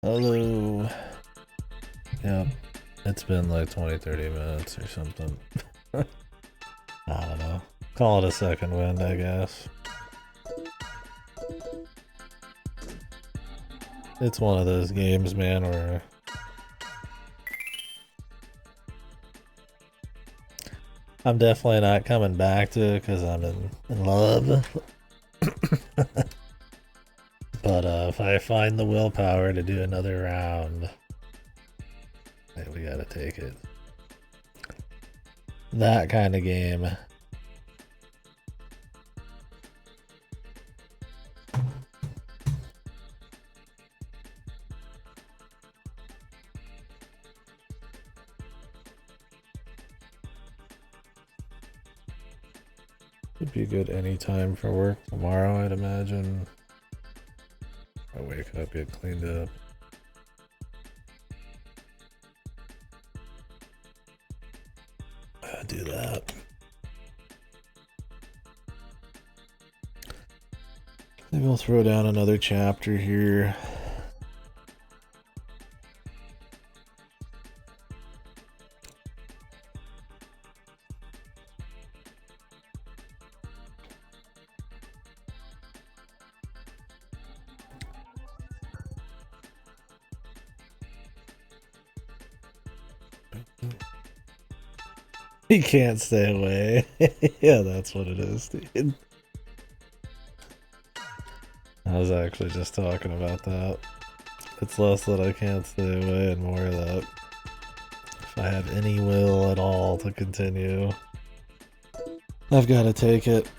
Hello. Yep. It's been like 20-30 minutes or something. I don't know. Call it a second wind, I guess. It's one of those games, man, where I'm definitely not coming back to it because I'm in love. But if I find the willpower to do another round, hey, we gotta take it. That kind of game. Would be good anytime for work tomorrow, I'd imagine. I wake up, get cleaned up. Do that. Maybe we'll throw down another chapter here. He can't stay away. Yeah, that's what it is, dude. I was actually just talking about that. It's less that I can't stay away and more that if I have any will at all to continue, I've got to take it.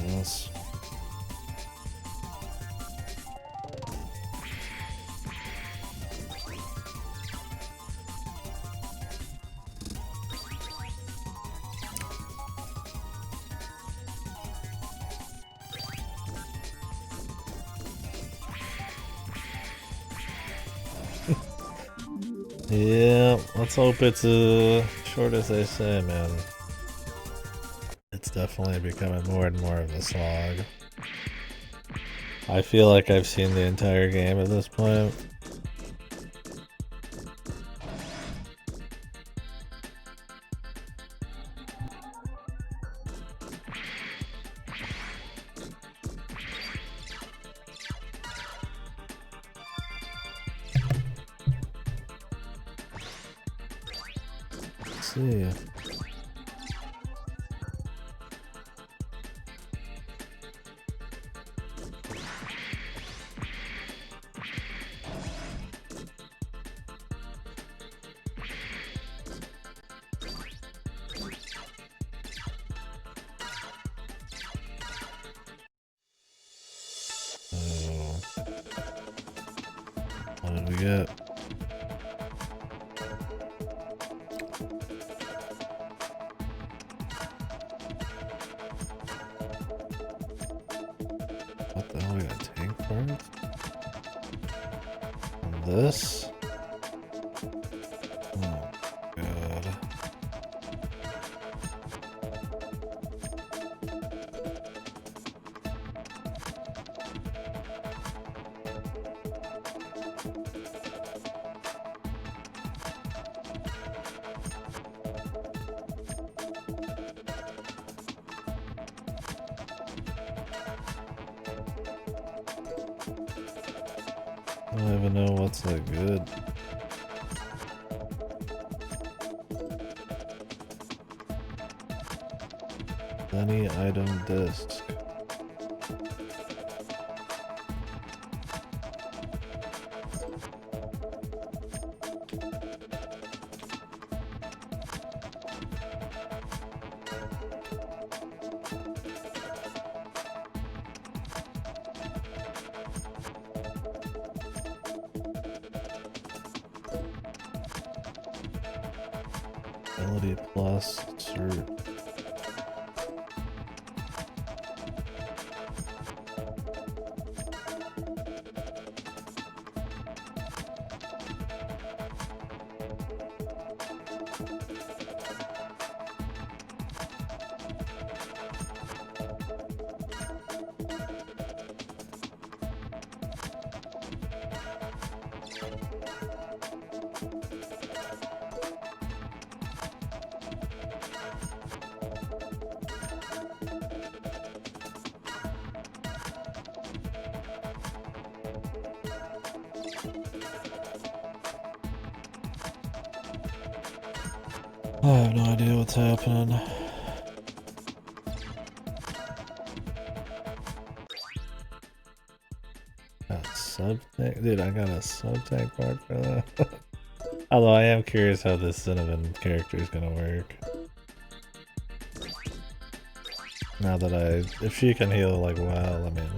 Yes. Yeah, let's hope it's short as they say, man. It's definitely becoming more and more of a slog. I feel like I've seen the entire game at this point. Let's see. What did we get? What the hell? We got tank parts? And this? Oh, God. I don't even know what's that good. Any item disc. Ability plus cert. I have no idea what's happening. Sub-tank? Dude, I got a sub-tank part for that. Although I am curious how this Cinnamon character is gonna work. Now that if she can heal like well, I mean,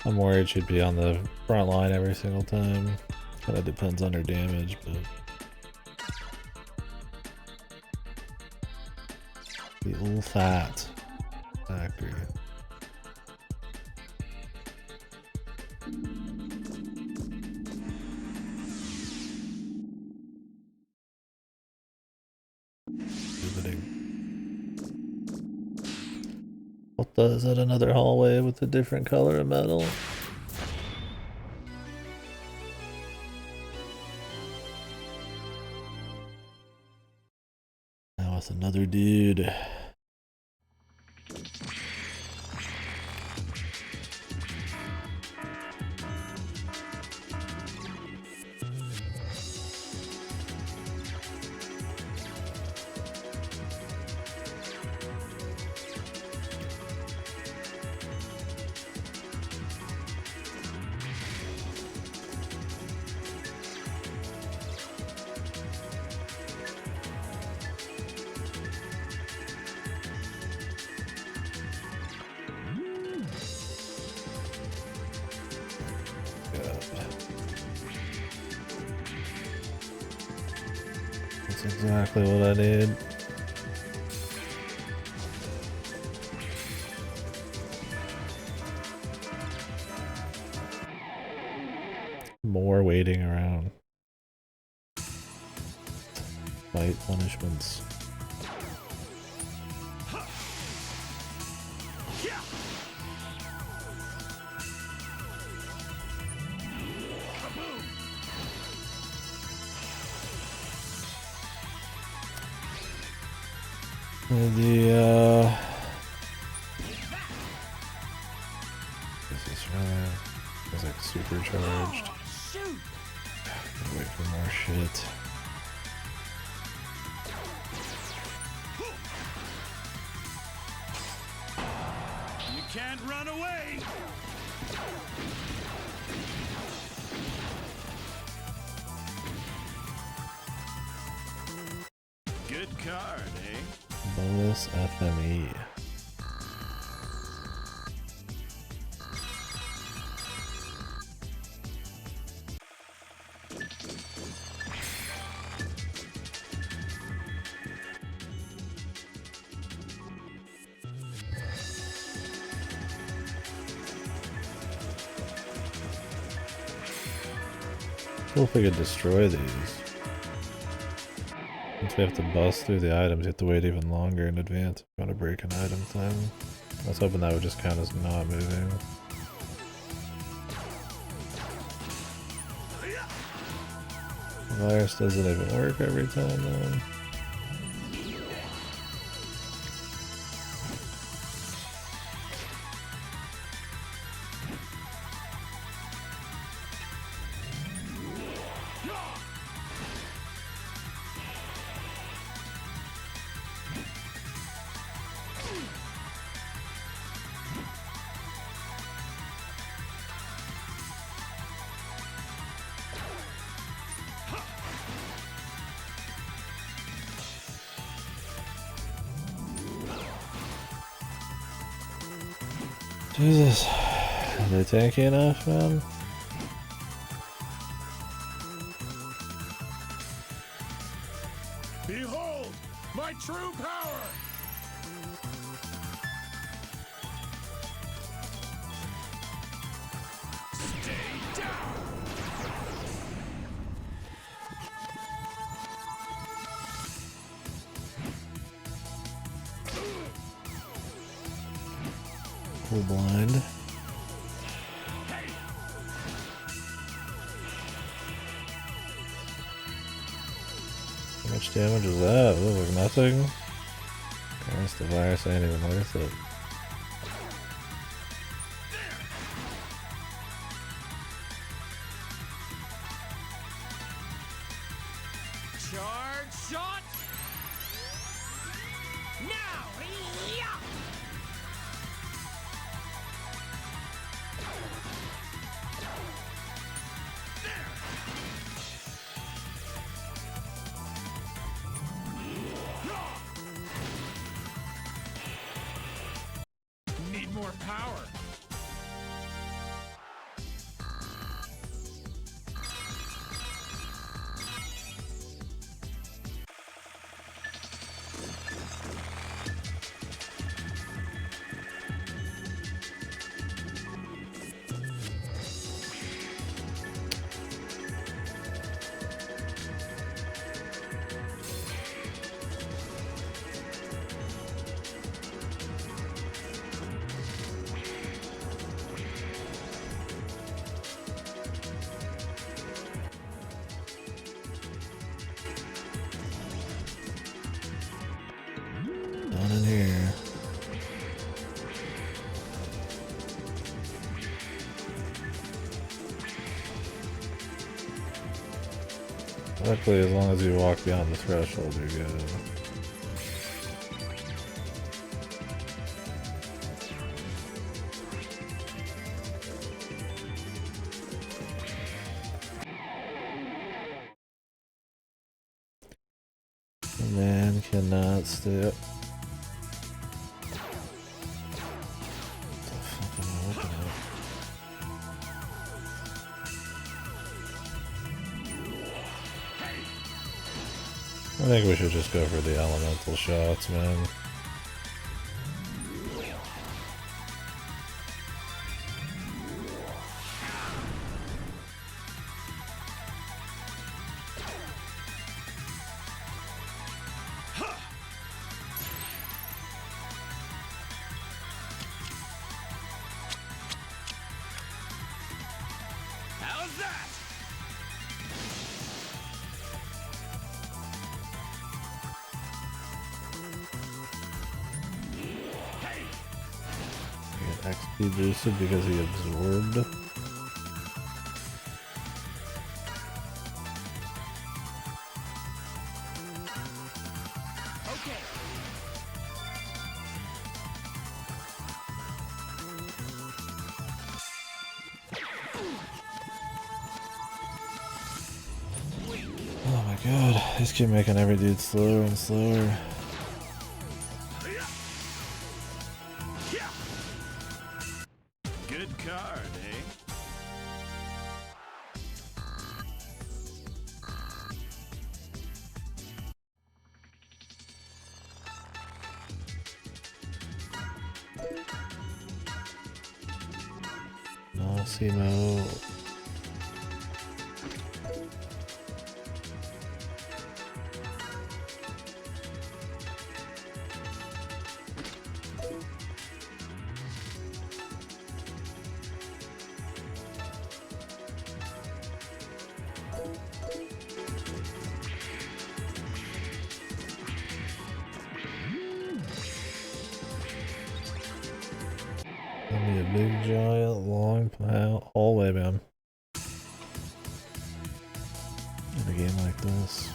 I'm worried she'd be on the front line every single time. Kinda depends on her damage, but the old fat factory. What the, is that another hallway with a different color of metal? Now it's another dude. That's exactly what I need. More waiting around. Fight punishments. Is this right? It's like supercharged. Wait for more shit. You can't run away. Good card, eh? Bonus FME. Cool if we could destroy these. Once we have to bust through the items, you have to wait even longer in advance if you want to break an item thing. I was hoping that would just count as not moving. The virus doesn't even work every time though. Jesus, are they tanky enough, man? Behold my true power. Stay down. Full blind. How much damage was that? It looks like nothing. Christ, the virus ain't even worth it. Charge shot. Now. Yeah. Need more power. Down in here. Luckily, as long as you walk beyond the threshold, you're good. Man cannot stay. I think we should just go for the elemental shots, man. How's that? XP boosted because he absorbed. Okay. Oh my god, these keep making every dude slower and slower. Good card, eh? Massimo. Give me a big giant long hallway, man. In a game like this.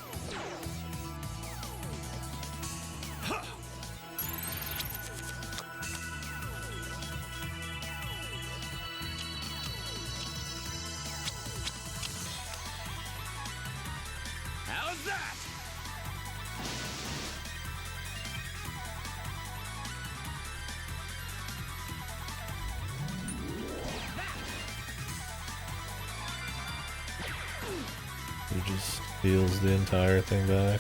How's that? He just steals the entire thing back.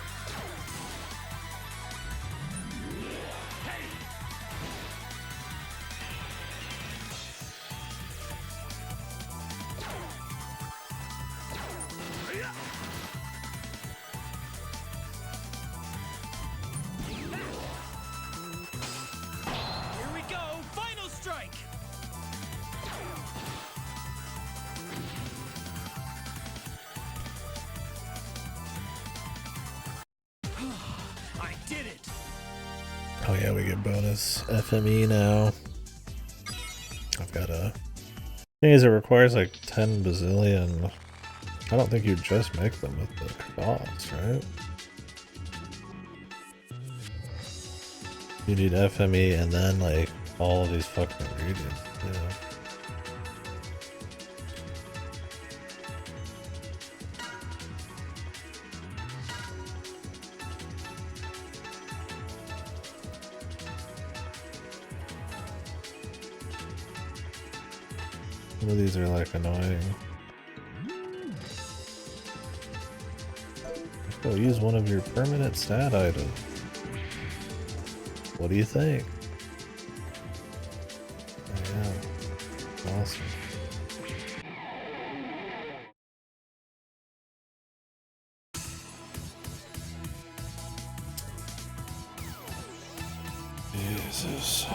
Here we go, final strike. I did it. Oh yeah, we get bonus FME now. I've got a... thing is, it requires like 10 bazillion I don't think you just make them with the cross, right? You need FME and then like all of these fucking ingredients. Yeah. Some of these are like annoying. Go use one of your permanent stat items. What do you think? Yeah, awesome. Jesus.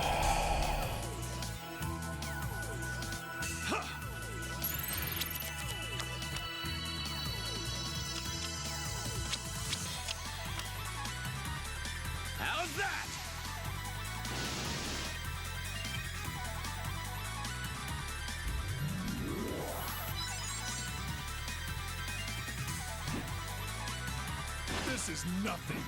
How's that? This is nothing.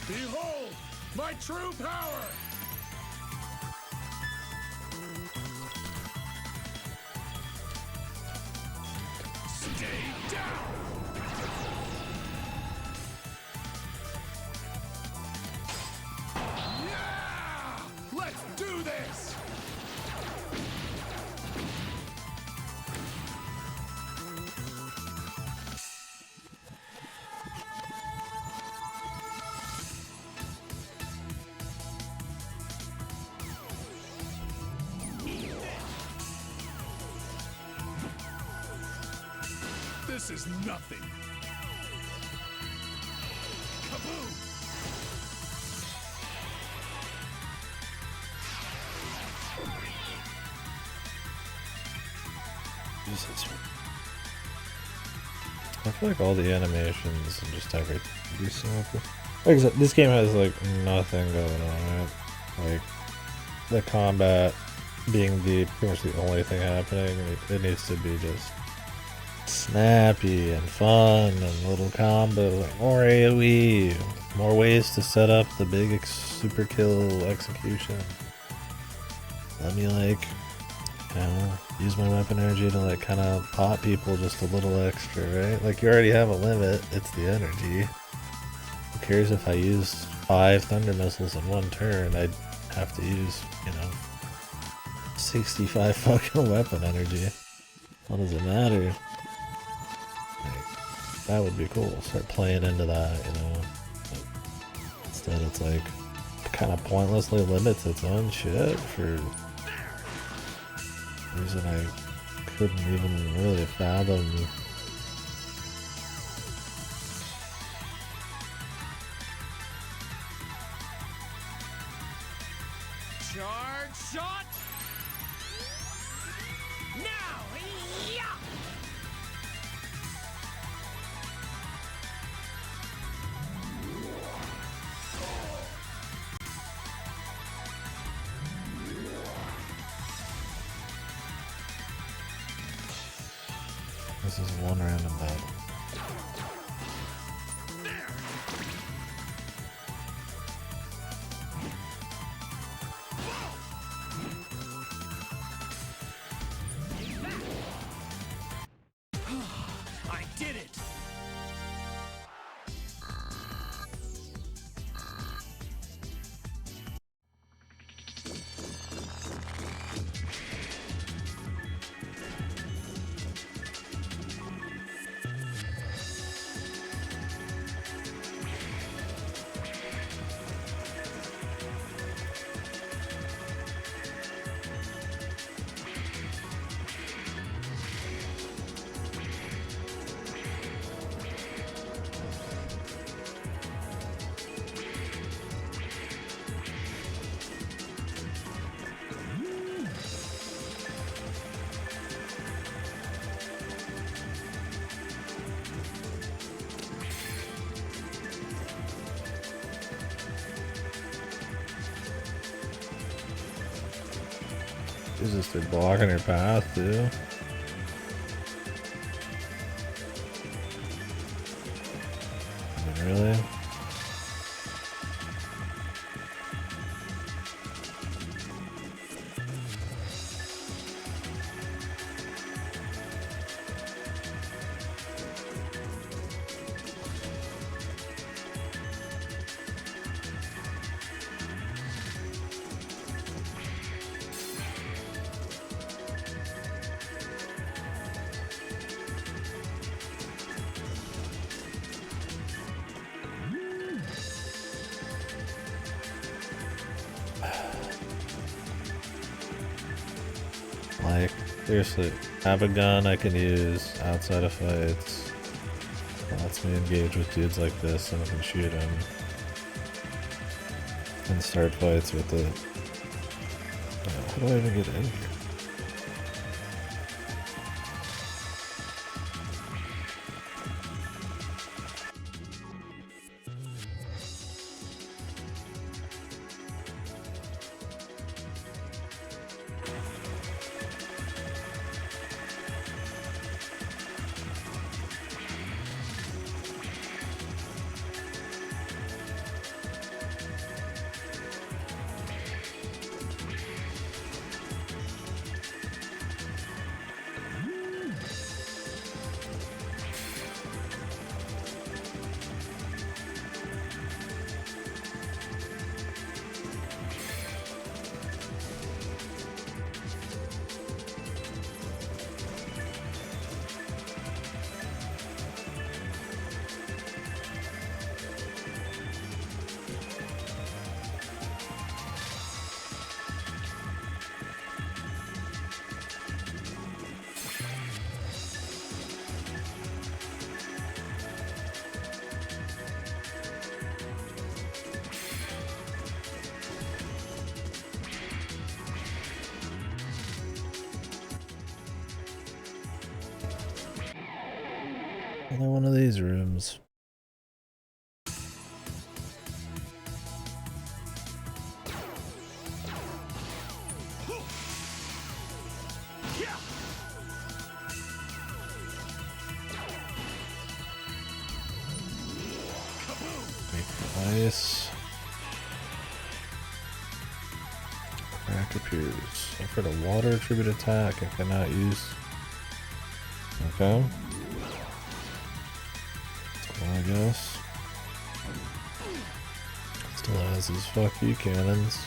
Behold my true power! Stay down! Yeah! Let's do this! This is nothing. Kaboom! Jesus. I feel like all the animations and just everything be so cool. Like I said, this game has like nothing going on, right? Like the combat being the pretty much the only thing happening. It needs to be just snappy and fun and little combo, like more AoE, more ways to set up the big super kill execution. Let me like, you know, use my weapon energy to like kind of pop people just a little extra, right? Like you already have a limit, it's the energy. Who cares if I use 5 thunder missiles in one turn? I'd have to use, you know, 65 fucking weapon energy. What does it matter? Like, that would be cool. Start playing into that, you know. But instead, it's like kind of pointlessly limits its own shit for a reason I couldn't even really fathom. Charge shot! Now! Yeah! This is one random battle. I did it! Jesus, they're blocking your path, too. I mean, really? Like, seriously, have a gun I can use outside of fights. Lets me engage with dudes like this and I can shoot him. And start fights with it. How do I even get in here? Another one of these rooms. Nice. Crack appears. Suffered a water attribute attack I cannot use. Okay. Well, I guess. Still has his fuck you cannons.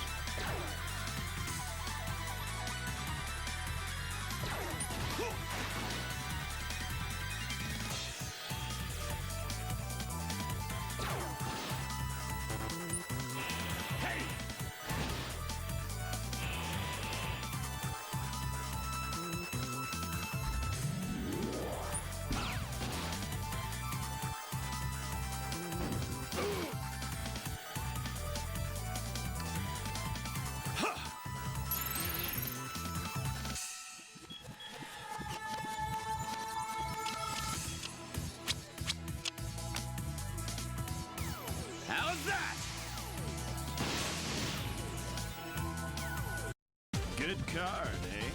How's that? Good card, eh?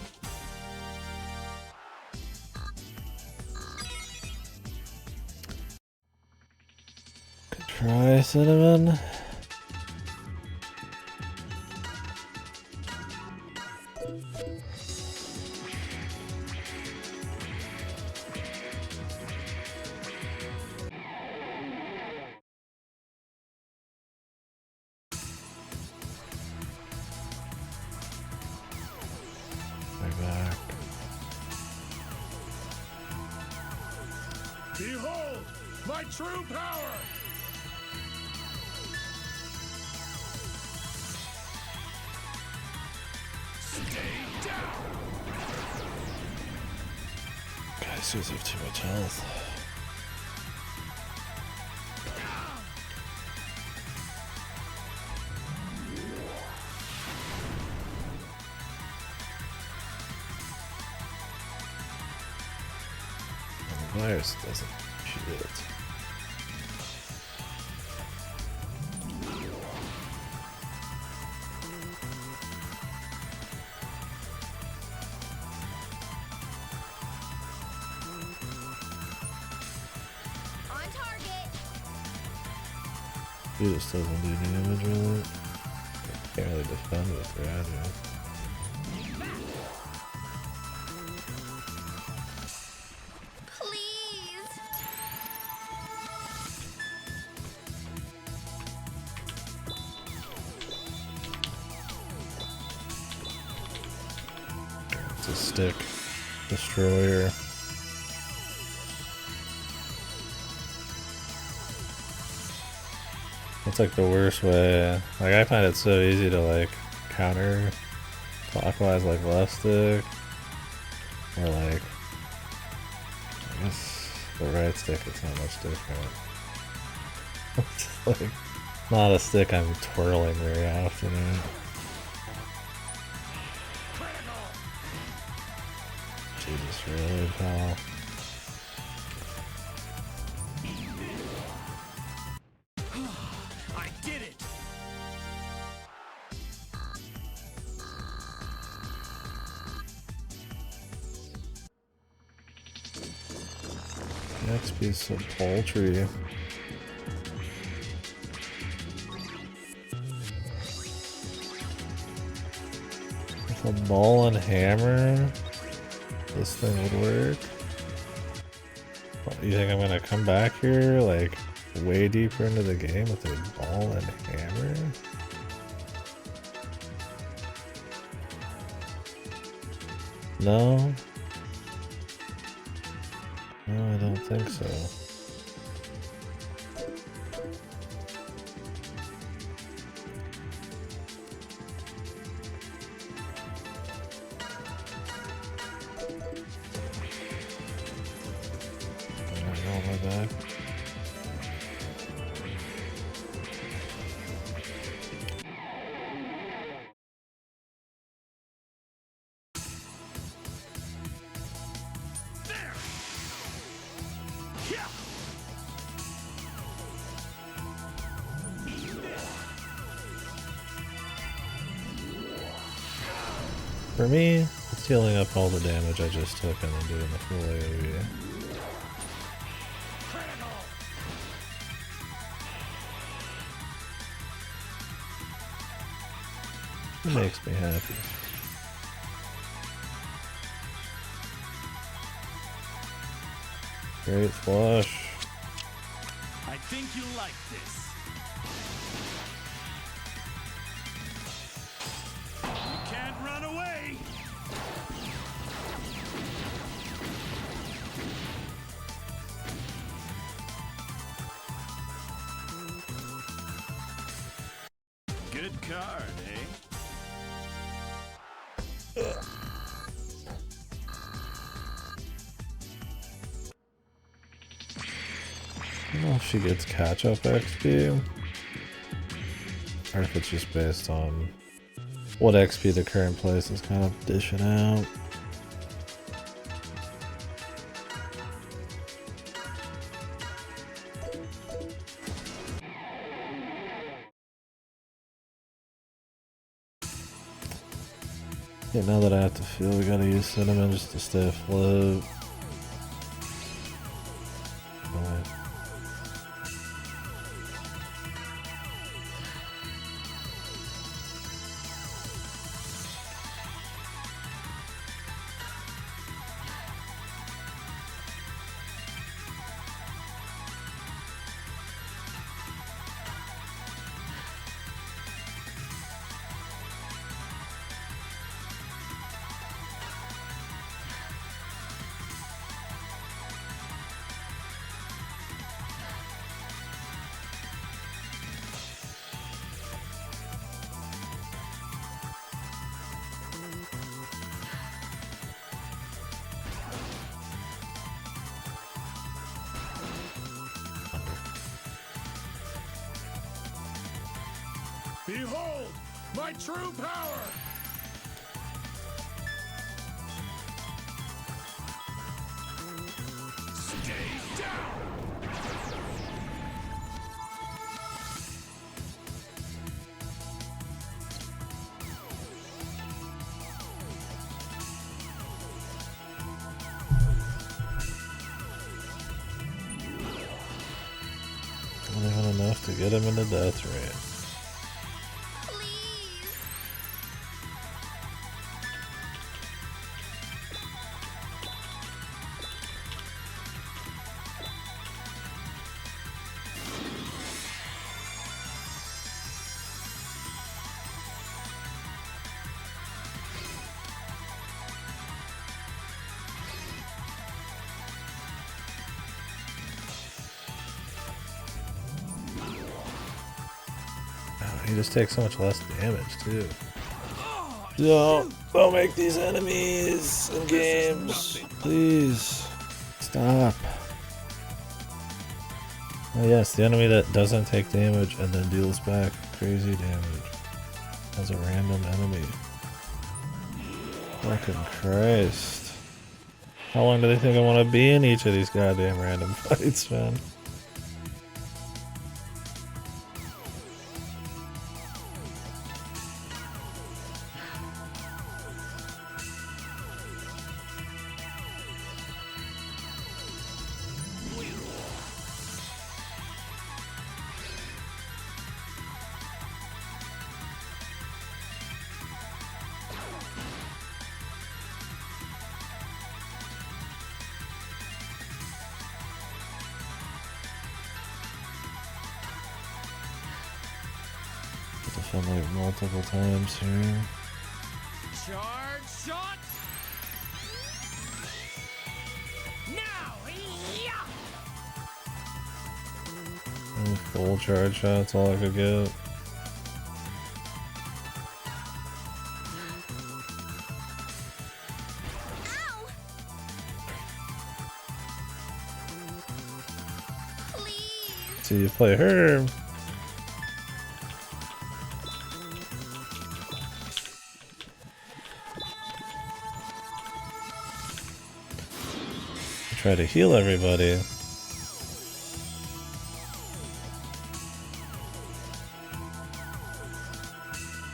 Could try cinnamon. Back. Behold my true power! Stay down! Guys, you have too much health. The virus doesn't shoot it. He just doesn't do damage with it. Can't really defend with Graduate. Please. It's a stick destroyer. It's like the worst way. Like I find it so easy to like counter clockwise like left stick. Or like I guess the right stick it's not much different. It's like not a stick I'm twirling very often. Jesus, really, pal? I did it. Next piece of poultry. With a ball and hammer, this thing would work. You think I'm gonna come back here like way deeper into the game with a ball and hammer? No? No, I don't think so. For me, it's healing up all the damage I just took and then doing the full AoE. It makes me happy. Great flush. I think you like this. You can't run away. Good card, eh? I don't know if she gets catch-up XP, or if it's just based on what XP the current place is kind of dishing out. Yeah, now that I have to feel, we gotta use cinnamon just to stay afloat. Behold my true power! Stay down! I don't have enough to to get him into death ray. He just takes so much less damage too. Don't make these enemies in games, please stop. Oh yes, the enemy that doesn't take damage and then deals back crazy damage as a random enemy. Fucking Christ. How long do they think I want to be in each of these goddamn random fights, man? Like multiple times here. Charge shot. Now. Full charge shots, all I could get. Ow! Please. So you play her. Try to heal everybody.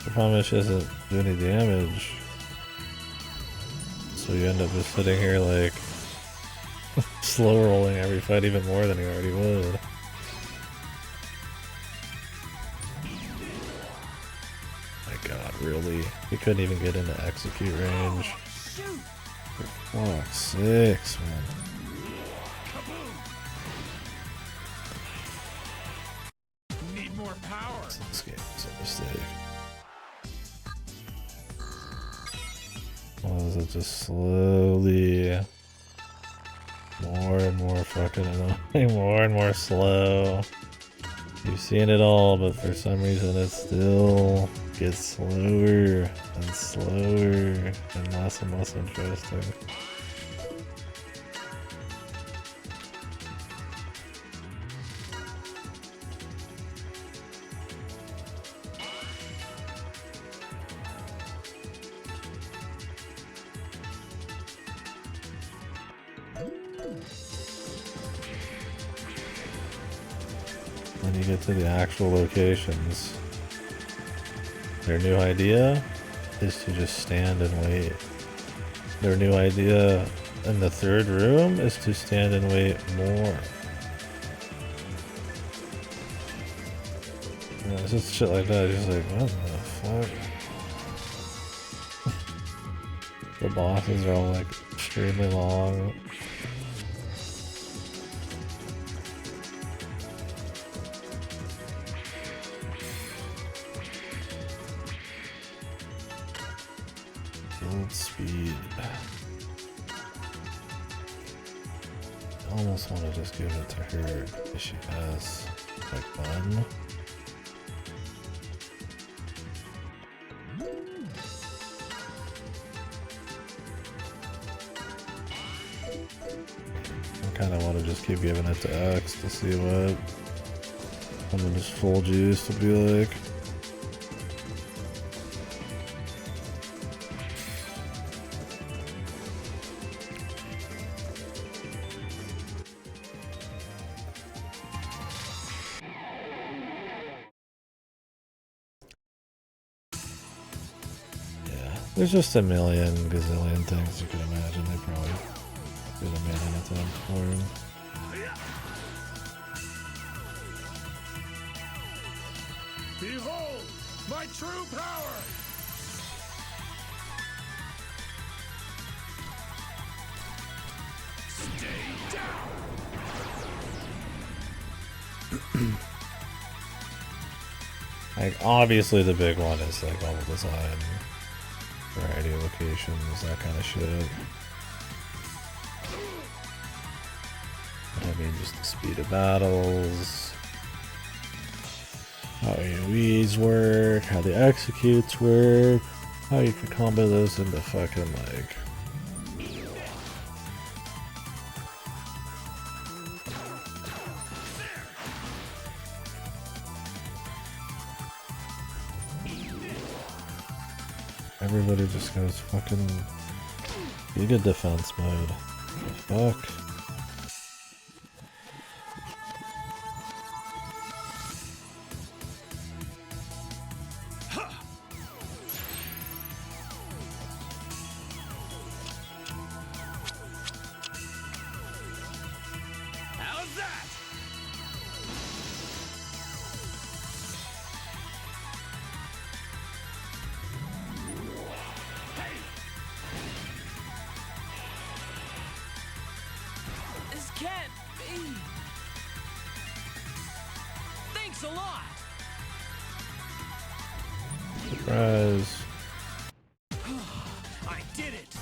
The problem is she doesn't do any damage. So you end up just sitting here like slow rolling every fight even more than you already would. My god, really? You couldn't even get into execute range. For fuck's sakes, man. Need more power. This game is a mistake. Why is it just slowly more and more fucking annoying, more and more slow? You've seen it all, but for some reason it still gets slower and slower and less interesting. When you get to the actual locations, their new idea is to just stand and wait. Their new idea in the third room is to stand and wait more. You know, it's just shit like that. Just like, what the fuck? The bosses are all like extremely long. Build speed. I almost want to just give it to her if she has like one. I kind of want to just keep giving it to X to see what I'm just full juice would be like. There's just a million gazillion things you could imagine. They probably could have made anything for him. Behold my true power! Stay down! Like, obviously the big one is like level design, variety of locations, that kind of shit. I mean, just the speed of battles, how AoEs work, how the executes work, how you can combo those into fucking like... Everybody just goes fucking giga defense mode. What the fuck? How's that? This can't be. Thanks a lot. Surprise. I did it.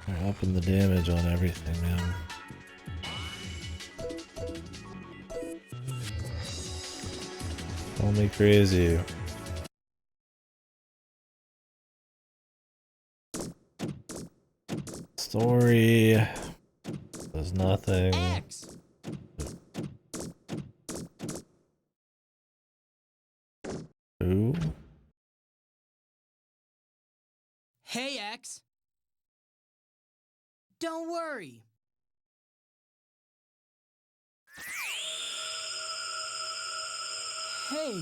They're upping the damage on everything, man. Call me crazy. Story. There's nothing. X. Who? Hey, X. Don't worry. Hey,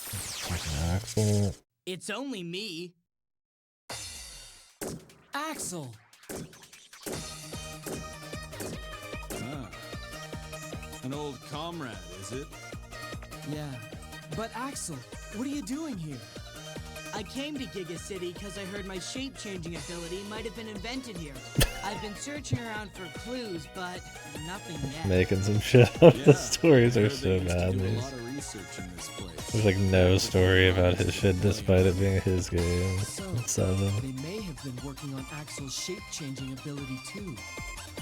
Fucking Axel. it's only me. Axel. Ah. An old comrade, is it? Yeah. But Axel, what are you doing here? I came to Giga City because I heard my shape-changing ability might have been invented here. I've been searching around for clues, but nothing yet. Making some shit up. The stories I are heard they so used to bad. do a lot of research in this place. There's like no story about his shit despite it being his game. So, Seven. they may have been working on Axel's shape-changing ability too.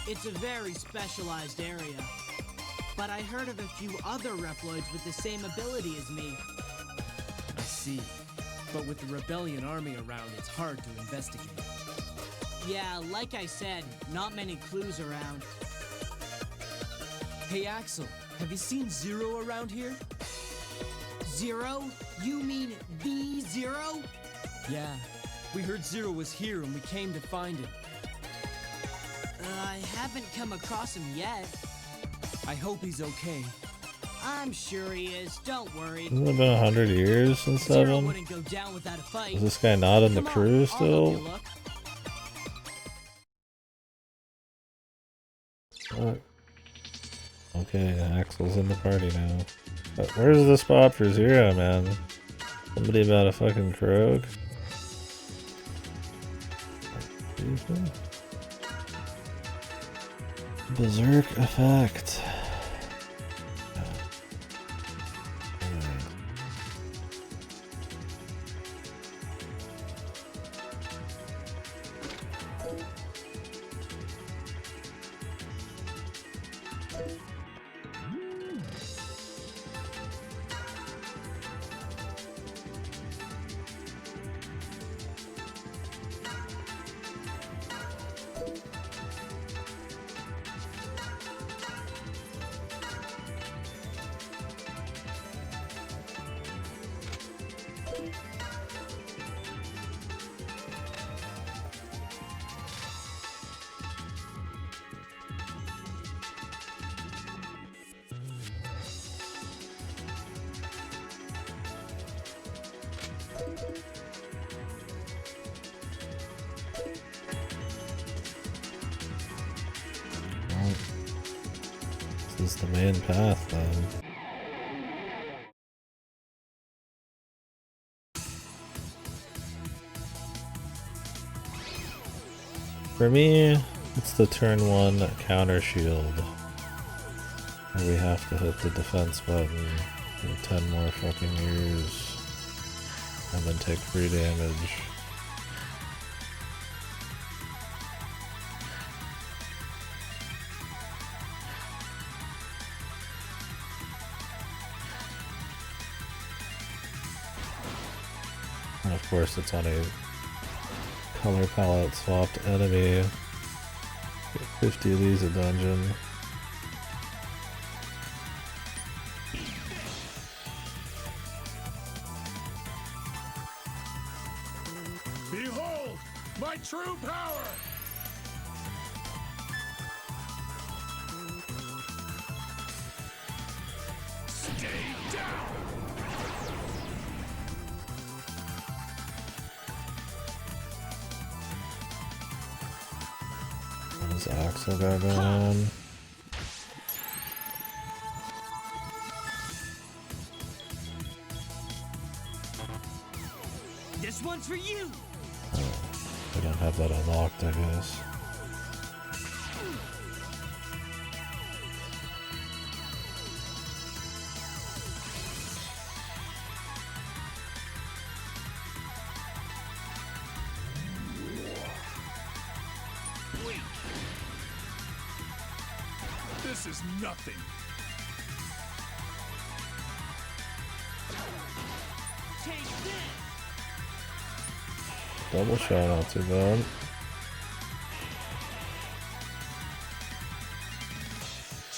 It's a very specialized area. But I heard of a few other Reploids with the same ability as me. I see. But with the Rebellion army around, it's hard to investigate. Yeah, like I said, not many clues around. Hey Axel, have you seen Zero around here? Zero? You mean the Zero? Yeah, we heard Zero was here and we came to find him. I haven't come across him yet. I hope he's okay. I'm sure he is, don't worry. Hasn't it been 100 years since Zero 7? wouldn't go down without a fight. Is this guy not in the Come on, crew I'll still? help you look. What? Okay, Axel's in the party now. But where's the spot for Zero, man? Somebody about a fucking Krog? Berserk effect. opens the main path then. For me, it's the turn 1 counter shield, where we have to hit the defense button for 10 more fucking years, and then take free damage. And of course it's on a color palette swapped enemy. Get 50 of these a dungeon. Behold, my true power! Stay down! What does Axel got going on? This one's for you! I don't have that unlocked, I guess. This is nothing. Take this! Double shot, not too bad.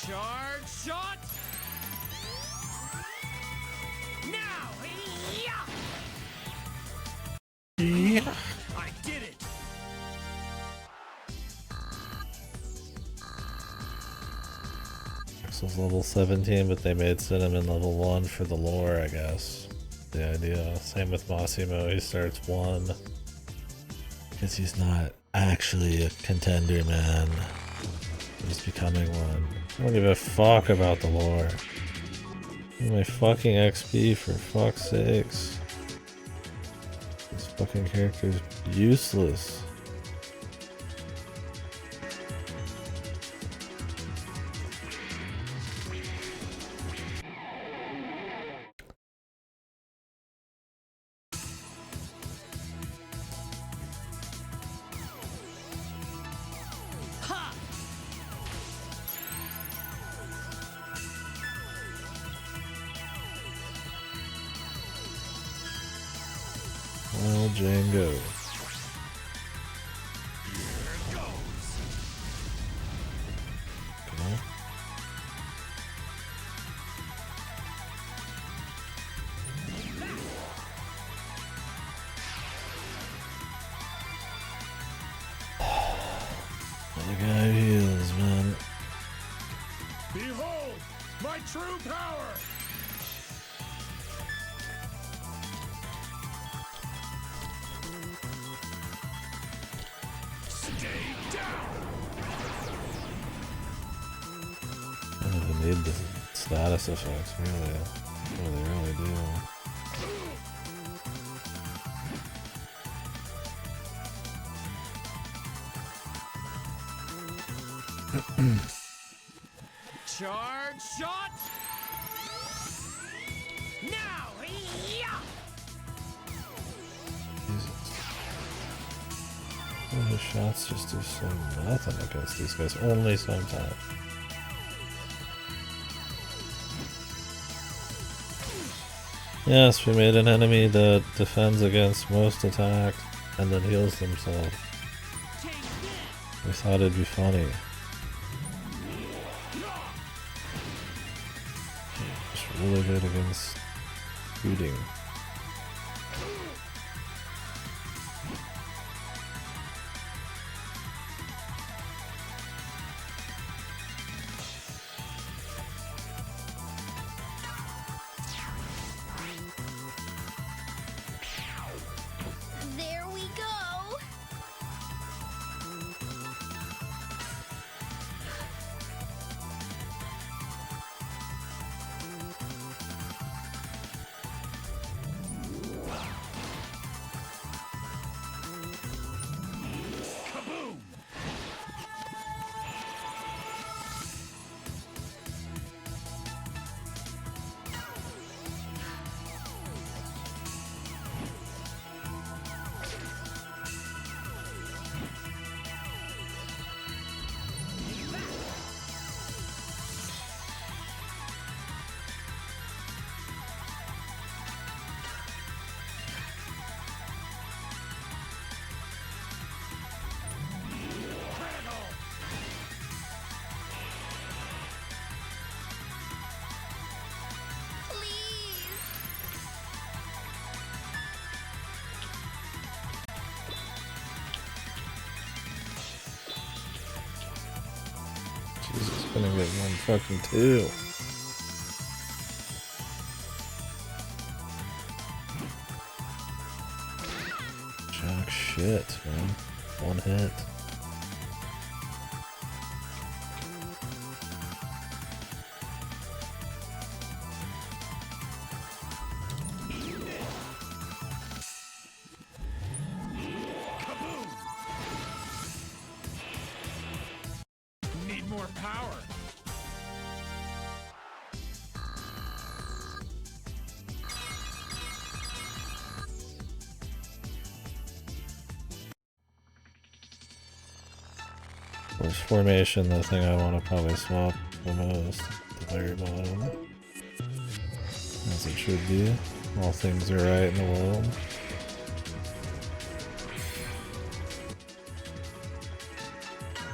Charge shot! Now! Yeah! I did it! Axel's level 17, but they made Cinnamon level 1 for the lore, I guess. The idea. Same with Massimo, he starts 1. Because he's not actually a contender, man. He's becoming one. I don't give a fuck about the lore. Give me my fucking XP for fuck's sakes. This fucking character's useless. Ha! Well, Django. Okay. The guy heals, man. Behold, my true power! Stay down! I don't even need the status effects, really. Oh, they really do. Charge shot! Now! Yeah! Jesus. Oh, his shots just do so nothing against these guys. Only sometimes. Yes, we made an enemy that defends against most attacks and then heals themselves. Take this! We thought it'd be funny. Just really good against shooting. There we go. gonna get one fucking two. Jack shit, man. One hit. Need more power. Force formation, the thing I want to probably swap the most. The very bottom. As it should be. All things are right in the world.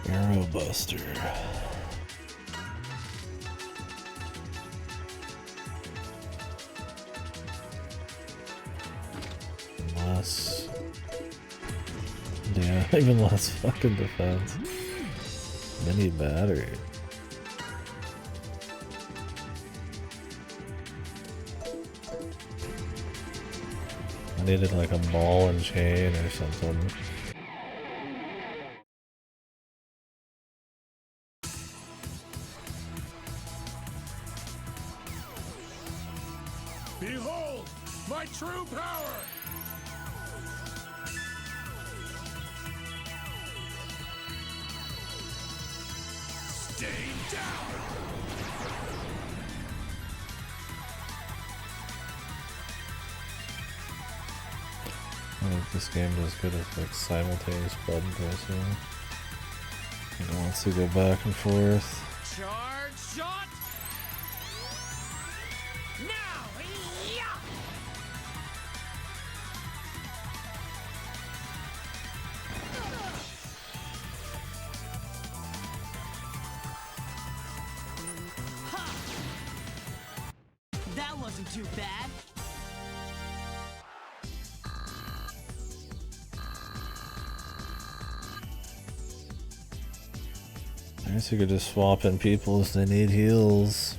Arrow Buster. Less. Yeah, even less fucking defense. Mini battery. I needed like a ball and chain or something. Behold, my true power! Stay down! I think this game does good at like simultaneous button pressing. It wants to go back and forth. Charge shot! Now! Yeah! That wasn't too bad. I guess you could just swap in people if they need heals.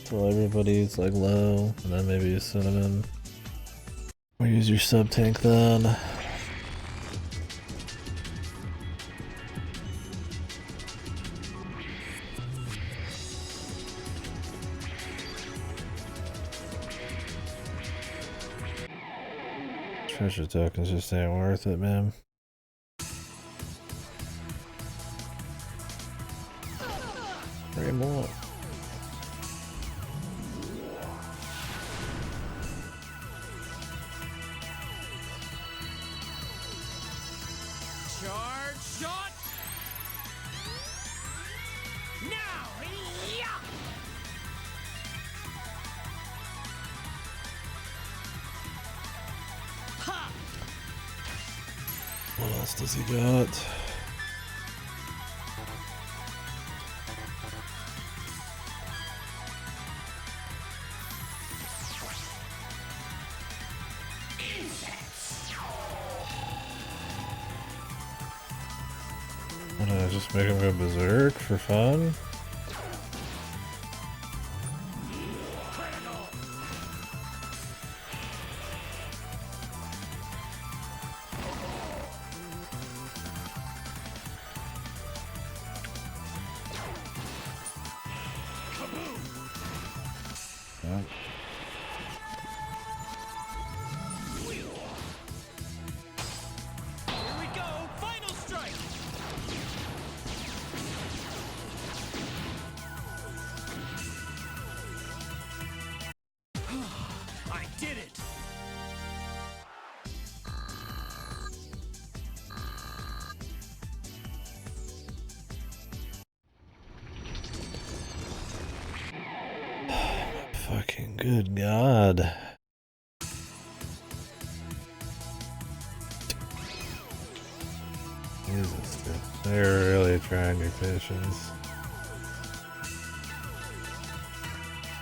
Till everybody's like low, and then maybe use Cinnamon. Or use your sub tank then. Treasure tokens just ain't worth it, man. Three more. Charge shot! Now! Yeah! Ha! What else does he got? What, did I just make him go berserk for fun? Yep. Here we go! Final strike! I did it! Fucking good God. Jesus, dude. They're really trying your patience.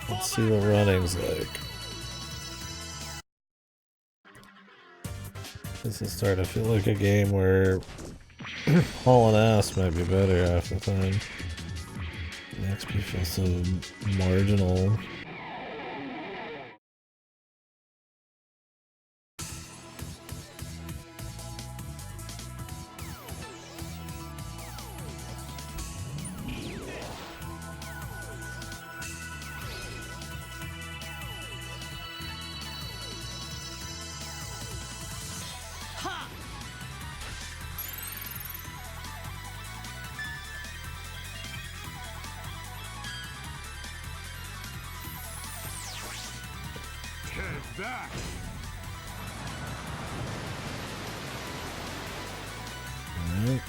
Let's see what running's like. This is starting to feel like a game where hauling ass might be better half the time. Makes me feel so marginal. Ha! Take that! Alright.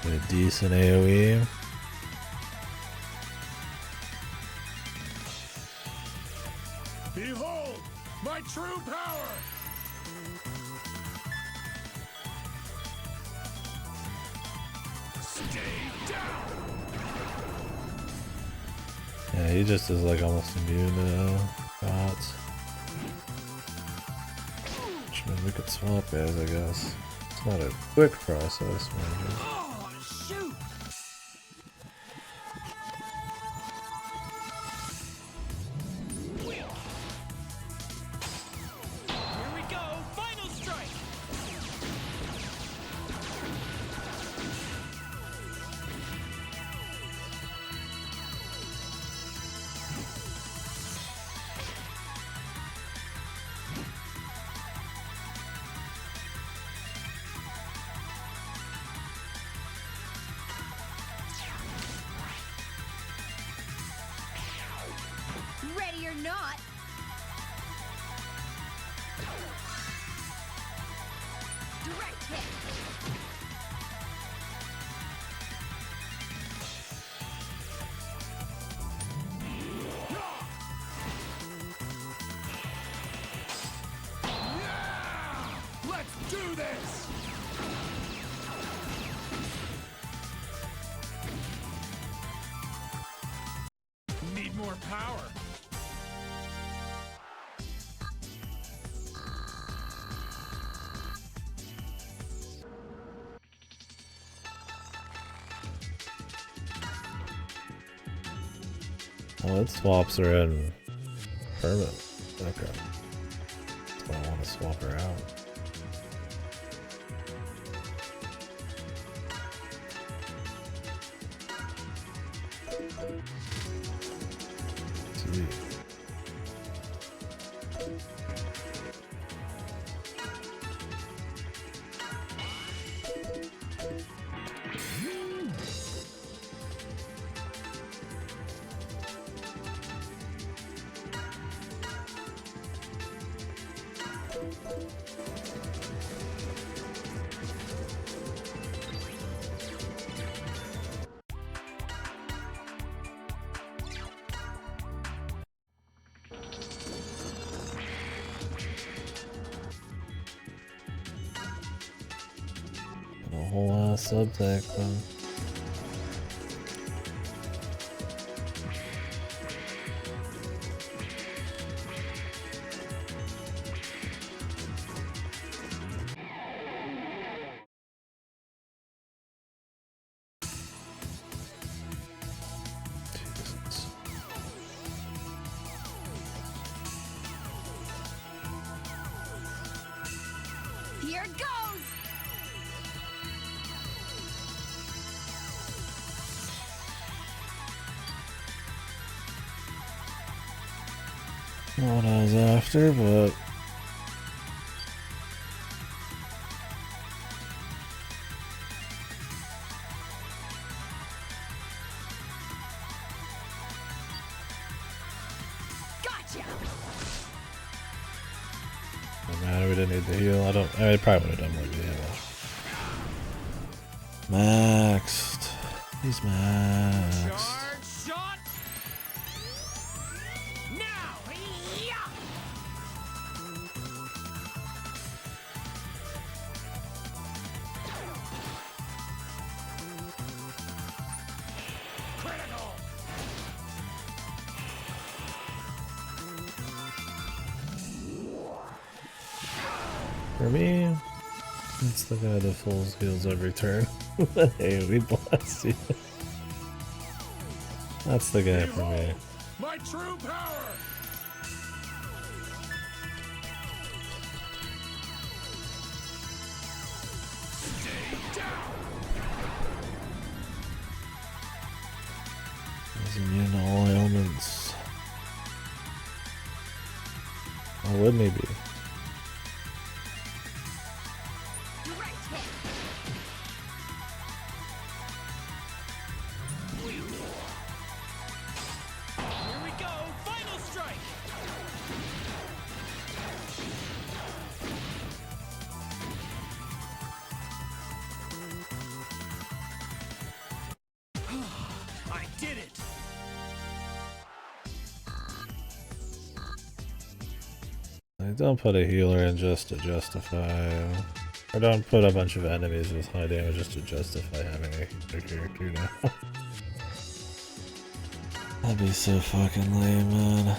A decent AoE. Behold, my true power! Stay down! Yeah, he just is like almost immune to shots. Which means we could swap guys, I guess. It's not a quick process, man. Oh, shoot! Here we go! Final strike! Ready or not. Direct hit. Let's do this! Need more power. Oh, it swaps her in permanent. Okay. That's why I want to swap her out. See. A whole lot of subtext then. Jesus. Here goes. Not what I was after, but Gotcha. no matter, we didn't need the heal. I mean, it probably would have done more damage. Maxed. He's maxed. Charge shot! Now! Yeah! Critical! For me, it's the guy that fulls heals every turn. Hey, we blast you. That's the guy for me. Behold my true power! Stay down! He's immune to all ailments. Why wouldn't he be? Direct hit. Here we go. Final strike. I did it. I don't put a healer in just to justify. Or don't put a bunch of enemies with high damage just to justify having a healer character now. That'd be so fucking lame, man.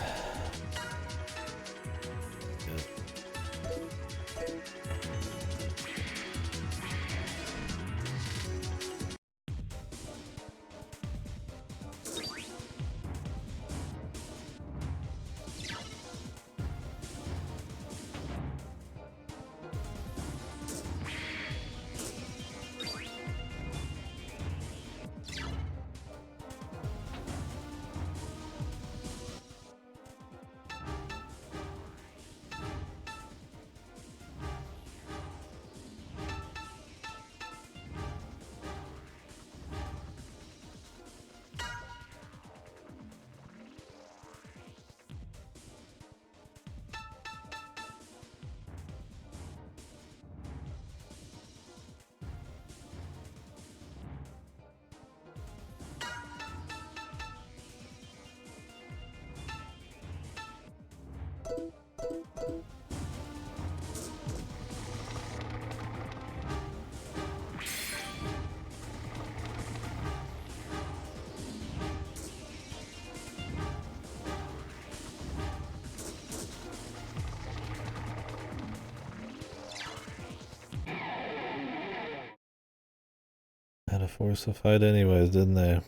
Had to force a fight anyways, didn't they?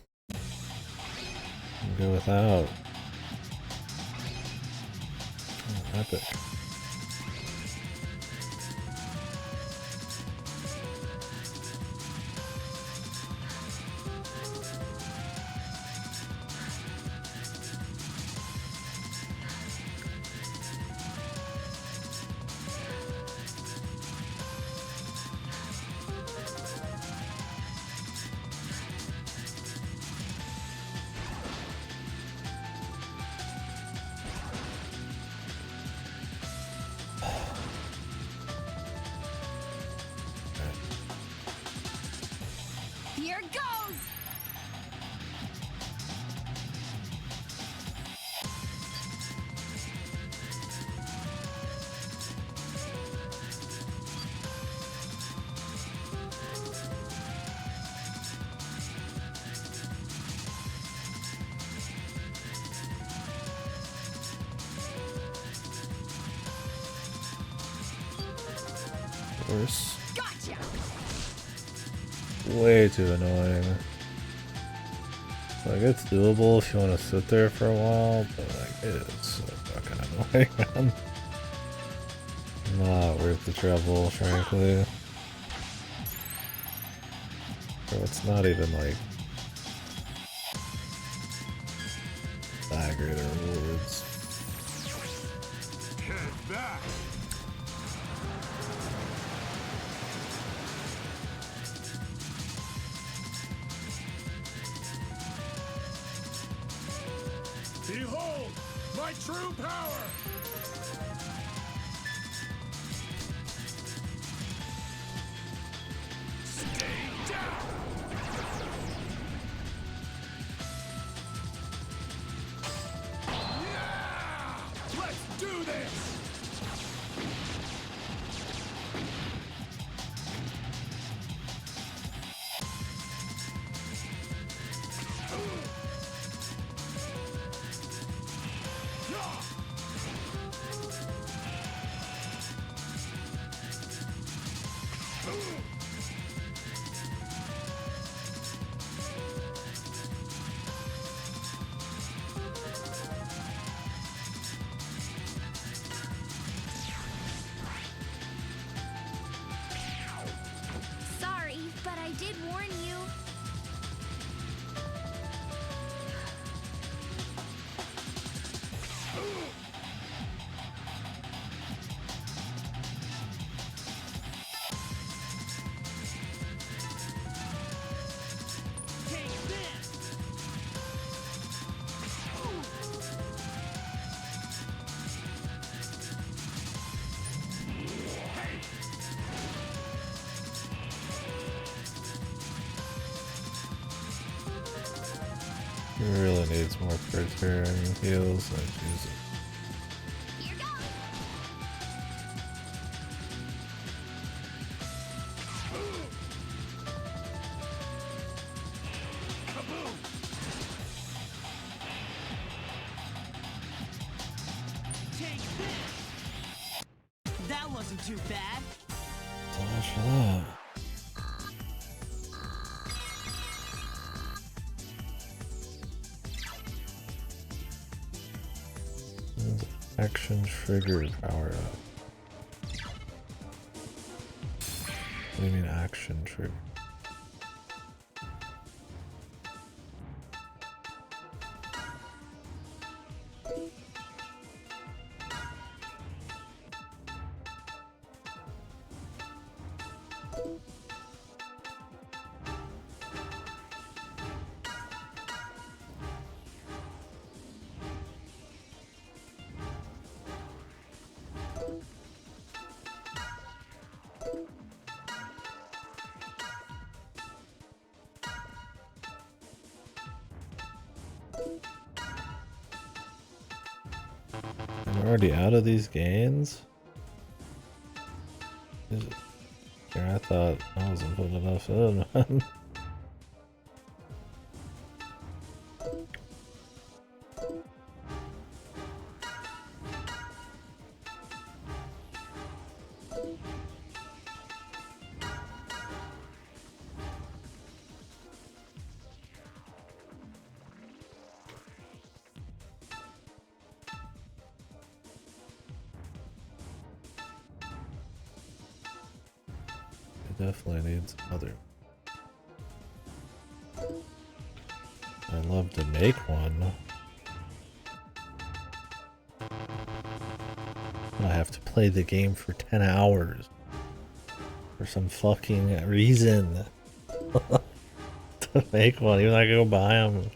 Go without. Oh, epic. Here goes! Worse. Gotcha! Way too annoying. Like, it's doable if you want to sit there for a while, but like, it is so fucking annoying, man. Not worth the trouble, frankly. Bro, it's not even like that great of rewards. Head back! Behold my true power! Stay down! Yeah! Let's do this! needs more perturbing heals. Like, Jesus. Here goes. Take this! That wasn't too bad. So much for that. Action trigger power up. What do you mean action trigger? I'm already out of these gains? I thought I wasn't putting enough in, man. Definitely needs other. I'd love to make one. I have to play the game for 10 hours for some fucking reason to make one, even though I can go buy them.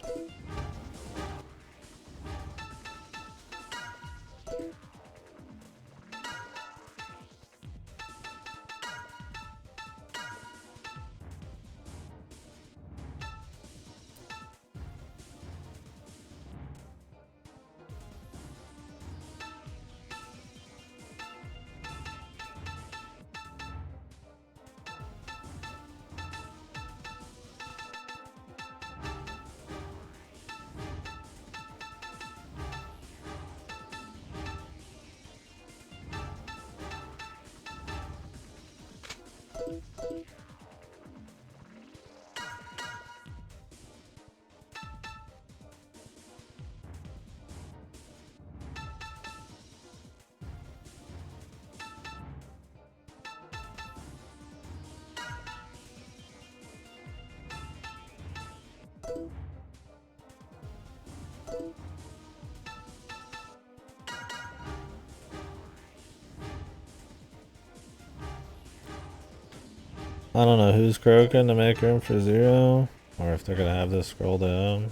I don't know who's croaking to make room for Zero, or if they're gonna have this scroll down.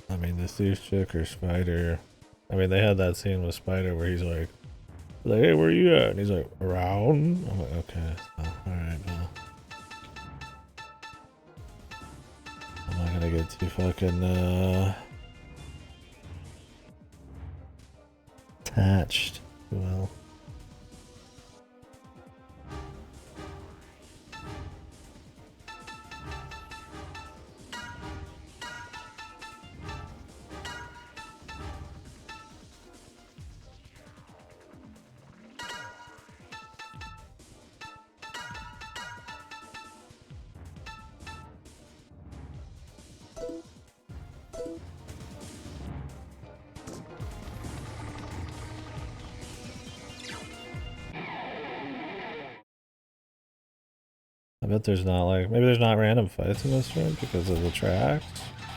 I mean, this douche chick or Spider. I mean, they had that scene with Spider where he's like, hey, where you at? And he's like, around? I'm like, okay, so, alright, well. I'm not gonna get too fucking, attached. Well. I bet there's not like, maybe there's not random fights in this room because of the tracks,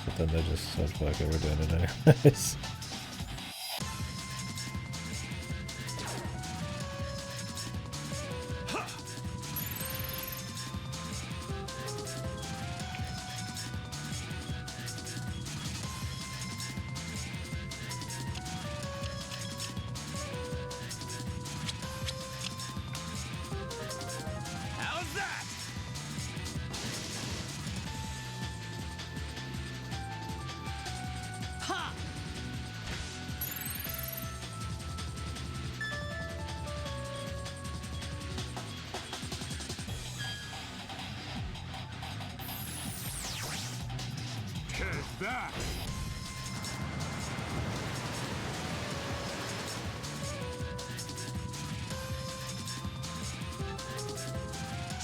but then they just said fuck it, we're doing it anyways. How's that? Ha!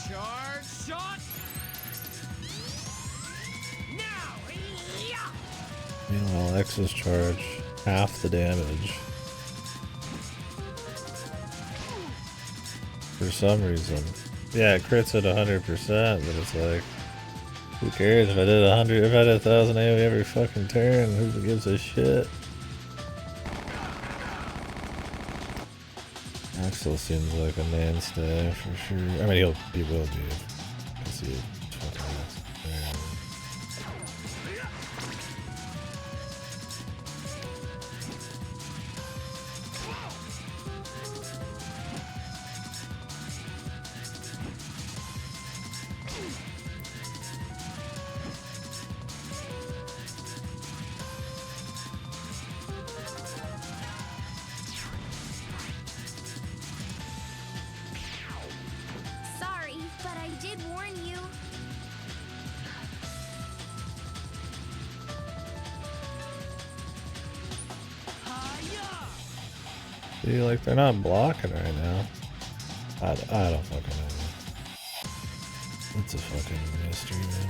Charge shot. Now. Yeah. Meanwhile, X's charge half the damage. For some reason. Yeah, it crits at 100%, but it's like, who cares if I did 100, if I did 1,000 AoE every fucking turn, who gives a shit? Axel seems like a mainstay for sure. I mean, he will be, because he fucking has. Sorry, but I did warn you. Hiya. See, like, they're not blocking right now. I don't fucking know. It's a fucking mystery, man.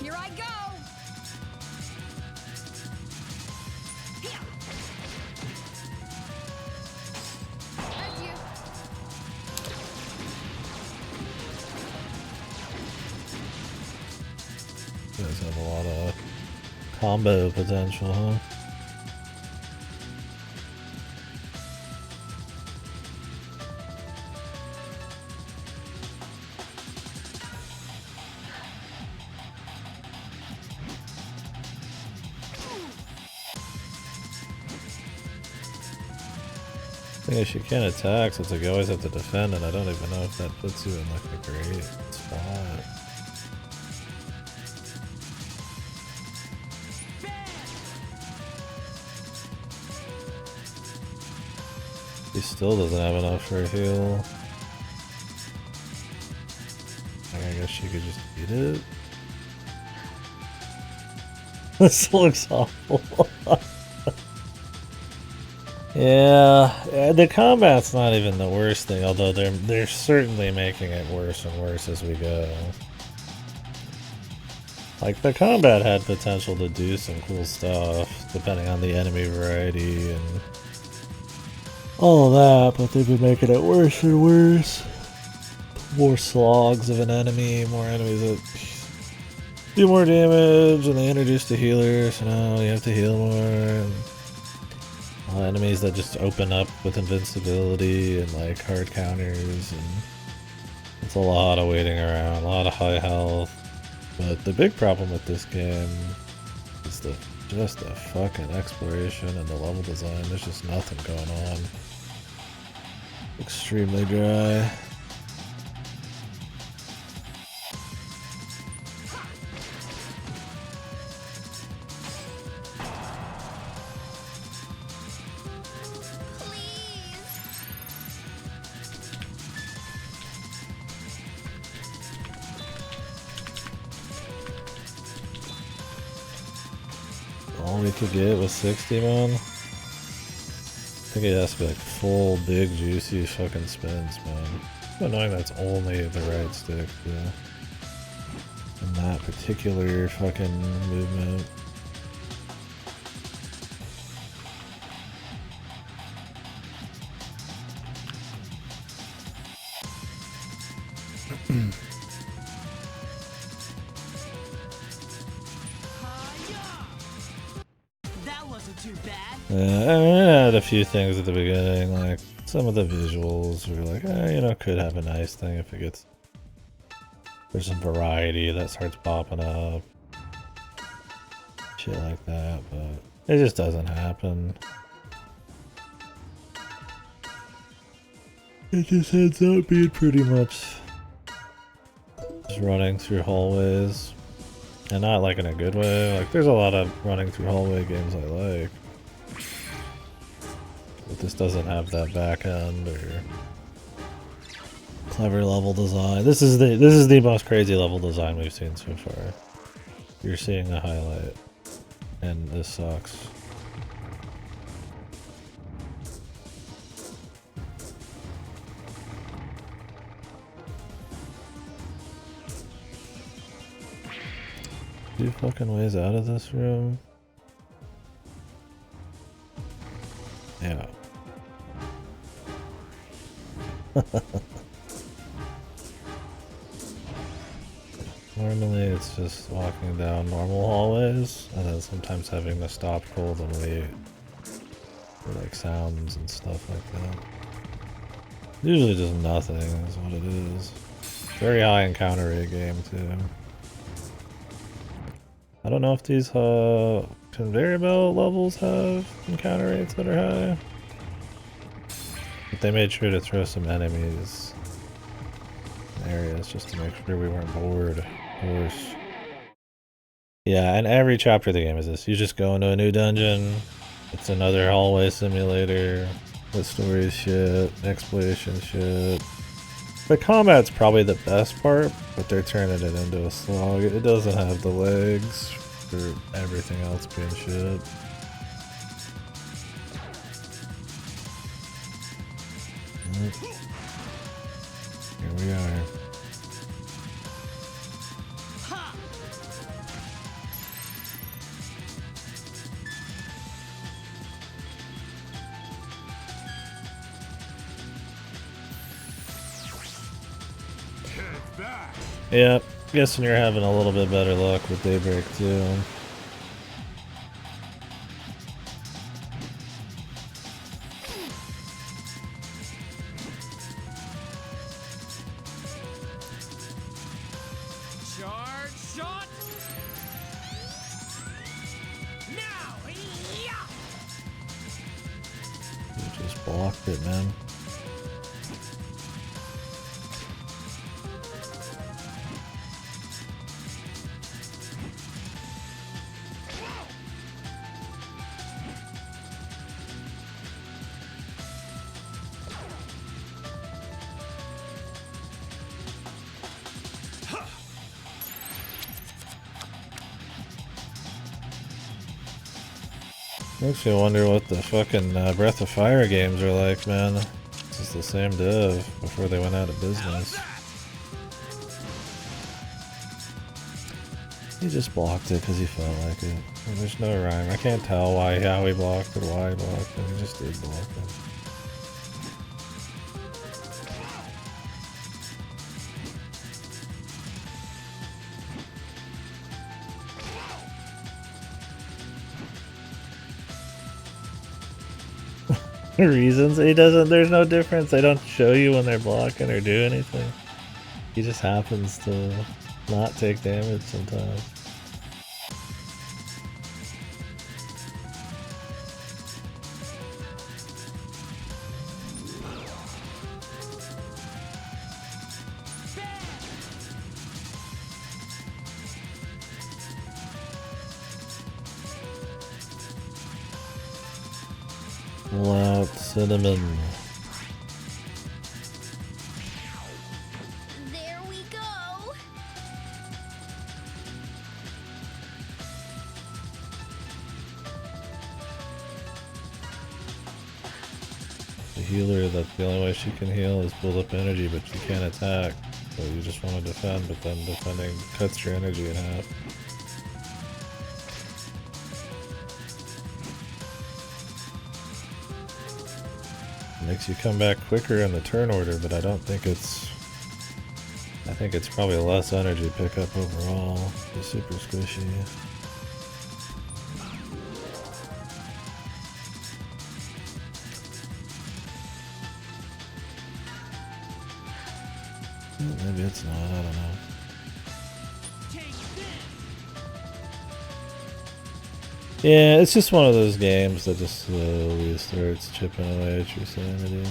Here I go. That's you. You guys have a lot of combo potential, huh? I guess you can't attack, so it's like you always have to defend, and I don't even know if that puts you in like a great spot. He still doesn't have enough for a heal. Like, I guess she could just beat it. This looks awful. Yeah, the combat's not even the worst thing, although they're certainly making it worse and worse as we go. Like, the combat had potential to do some cool stuff, depending on the enemy variety and all of that, but they've been making it worse and worse. More slogs of an enemy, more enemies that do more damage, and they introduced a healer, so now you have to heal more. And enemies that just open up with invincibility and like hard counters, and it's a lot of waiting around, a lot of high health. But the big problem with this game is just the fucking exploration and the level design. There's just nothing going on. Extremely dry. All we could get was 60, man. I think it has to be like full, big, juicy fucking spins, man. It's annoying that's only the right stick, yeah. In that particular fucking movement. That wasn't too bad. Yeah, I mean, it had a few things at the beginning, like some of the visuals were like, you know, could have a nice thing if it gets, there's some variety that starts popping up. Shit like that, but it just doesn't happen. It just ends up being pretty much just running through hallways. And not like in a good way. Like, there's a lot of running through hallway games I like. But this doesn't have that back end or Clever level design. This is the most crazy level design we've seen so far. You're seeing a highlight, and this sucks. Two fucking ways out of this room. Yeah. Normally it's just walking down normal hallways and then sometimes having to stop cold and wait for like sounds and stuff like that. Usually just nothing is what it is. Very high encounter rate game too. I don't know if these conveyor belt levels have encounter rates that are high. But they made sure to throw some enemies in areas just to make sure we weren't bored. Of course. Yeah, and every chapter of the game is this. You just go into a new dungeon. It's another hallway simulator. The story shit, exploration shit. The combat's probably the best part, but they're turning it into a slog. It doesn't have the legs for everything else being shit. Here we are. Head back. Yep, guessing you're having a little bit better luck with Daybreak too. Charge shot. Now, yeah. You just blocked it, man. Makes me wonder what the fucking Breath of Fire games are like, man. This is the same dev before they went out of business. He just blocked it because he felt like it. And there's no rhyme. I can't tell how he blocked it or why he blocked it. He just did block it. Reasons he doesn't. There's no difference. They don't show you when they're blocking or do anything. He just happens to not take damage sometimes. Pull out cinnamon. There we go. The healer, that's the only way she can heal is build up energy, but she can't attack. So you just want to defend, but then defending cuts your energy in half. Makes you come back quicker in the turn order, but I don't think it's... I think it's probably less energy pickup overall. It's super squishy. Maybe it's not, I don't know. Yeah, it's just one of those games that just slowly starts chipping away at your sanity.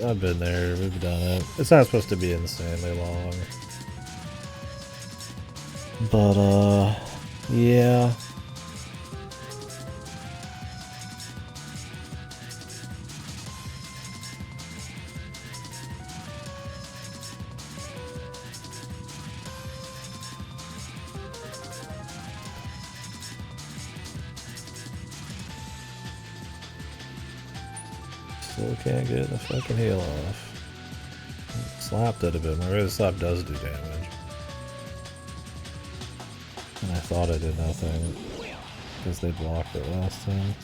I've been there, we've done it. It's not supposed to be insanely long. But, yeah. Still can't get the fucking heal off. Slapped it a bit more. The slap does do damage. And I thought it did nothing because they blocked it last time.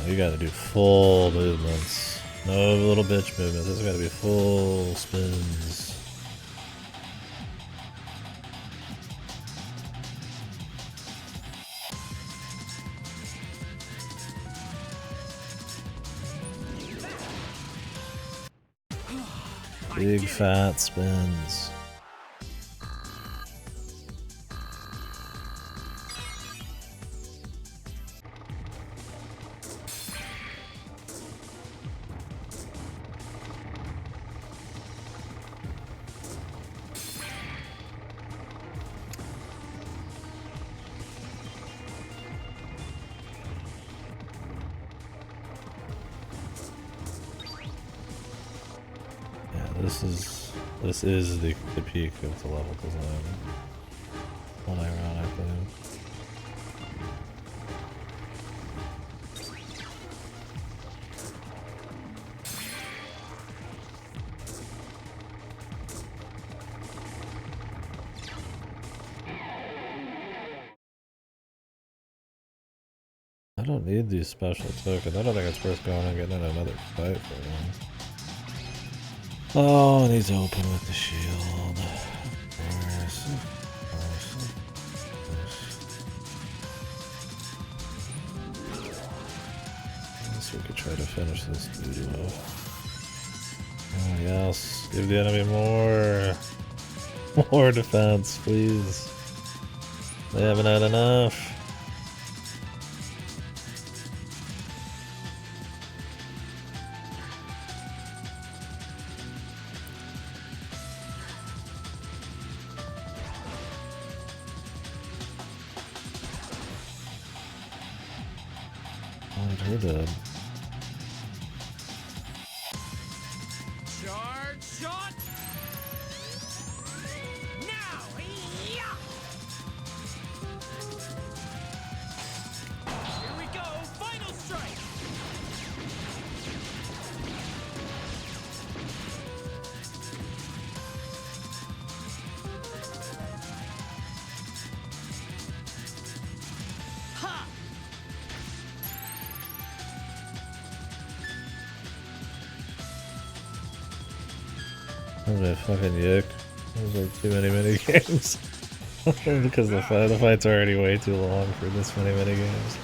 You gotta do full movements. No little bitch movements. This gotta be full spins. Big fat spins. This is the peak of the level design. Unironically. I don't need these special tokens. I don't think it's worth going and getting in another fight for them. Oh, and he's open with the shield. Of course. I guess we could try to finish this dude off. Oh, yes. Give the enemy more defense, please. They haven't had enough. Her dead. Charge shot. Now, yeah. Here we go. Final strike. Ha! That was a fucking yick. Those are too many minigames. Because the fight's already way too long for this many minigames.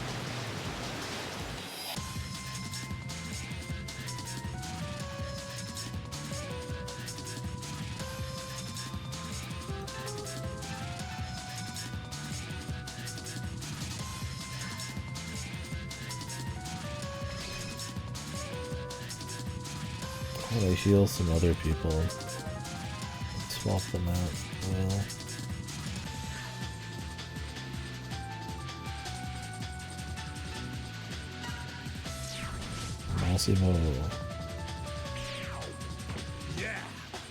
I'm gonna heal some other people. Swap them out. Well. Massimo. Yeah,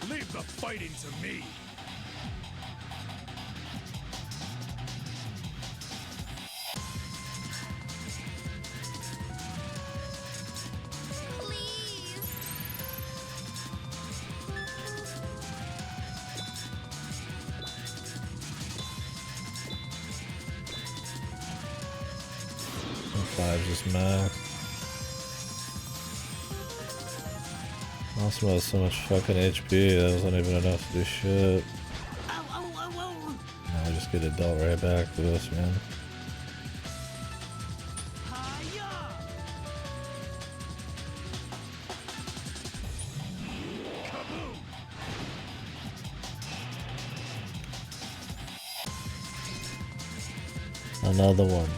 leave the fighting to me. Five just max. Massimo has so much fucking HP, that wasn't even enough to do shit. Now we just get a dealt right back to this, man. Another one.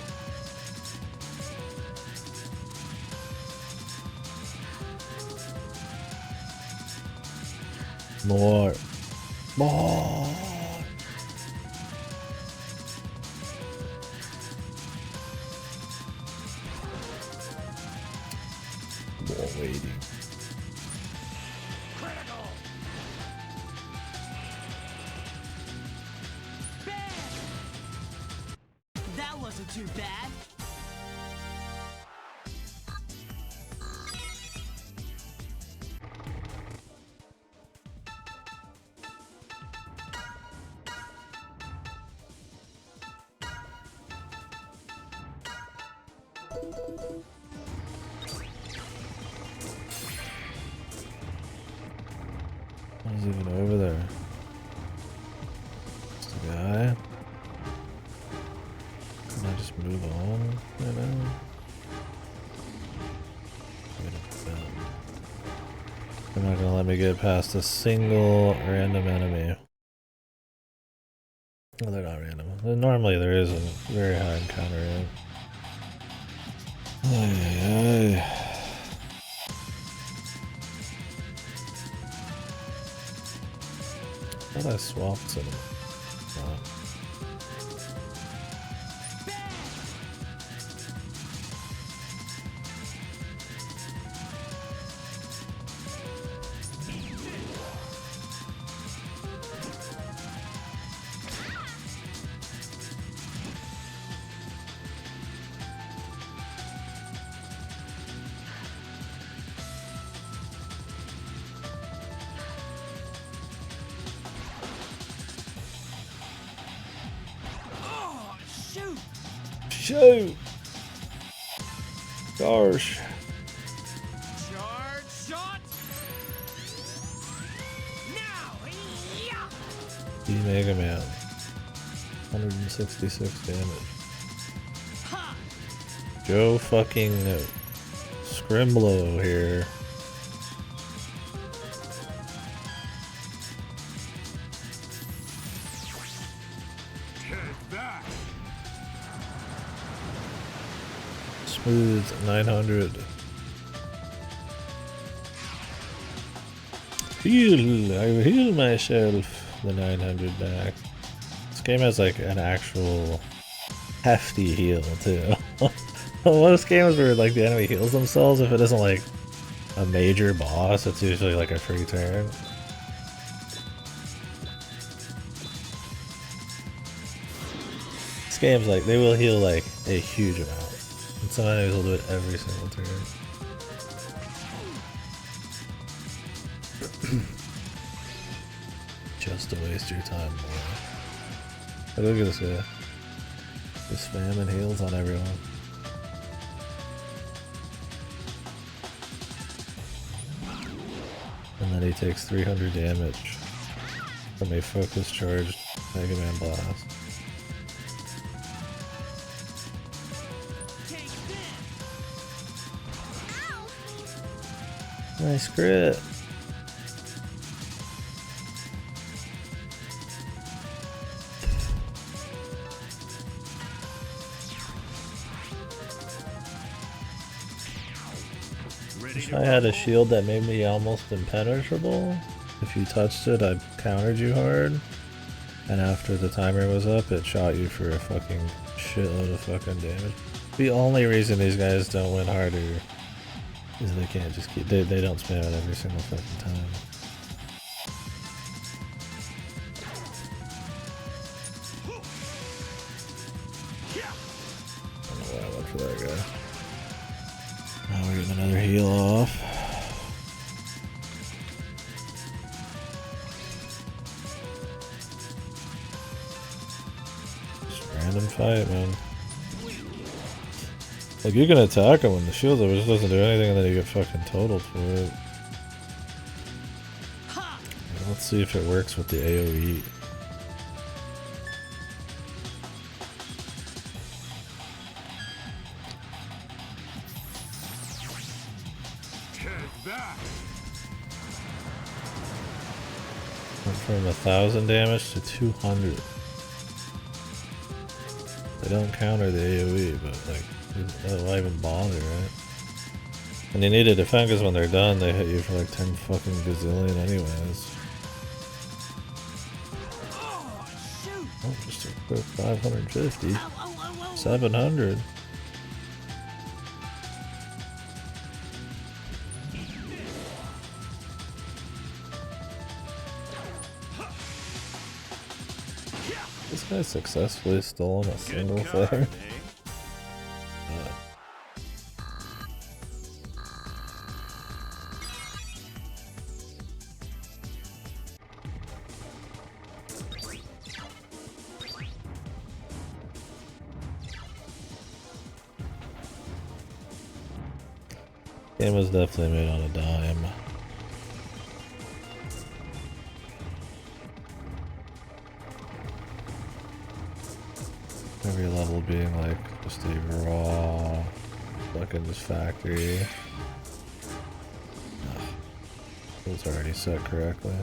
More. More. More waiting. Critical. That wasn't too bad. Who's even over there? It's the guy. Can I just move on right now? Wait a minute. They're not gonna let me get past a single random enemy. Well, they're not random. Normally there is a very high encounter rate. Ay, ay, ay. I thought I swapped some. Oh, shoot! Shoot! Gosh. Charge shot! Now! Yeah! D Mega Man. 166 damage. Ha! Joe fucking Scrimblow here. Take that. Smooth 900. Heal! I will heal myself. The 900 back. This game has like an actual hefty heal too. Most games where like the enemy heals themselves, if it isn't like a major boss, it's usually like a free turn. This game's like, they will heal like a huge amount. And some enemies will do it every single turn. Just to waste your time more. But look at this guy. Just spamming heals on everyone. And then he takes 300 damage from a focus charged Mega Man Blast. Take this! Nice crit. Wish I had a shield that made me almost impenetrable. If you touched it, I countered you hard. And after the timer was up, it shot you for a fucking shitload of fucking damage. The only reason these guys don't win harder is they can't just keep... They don't spam it every single fucking time. I don't know why I went for that guy. Now we're getting another heal off. Just random fight, man. Like, you can attack him when the shield's up, it just doesn't do anything and then you get fucking totaled for it. Yeah, let's see if it works with the AoE. Take that. Went from 1,000 damage to 200. They don't counter the AoE, but like, why even bother, right? And you need to defend because when they're done, they hit you for like 10 fucking gazillion anyways. Oh, just a quick 550. Ow, ow, ow, ow. 700. This guy successfully stolen a single Good card, thing. eh? Game was definitely made on a dime. Every level being like just a raw fucking just factory. Ugh. It was already set correctly.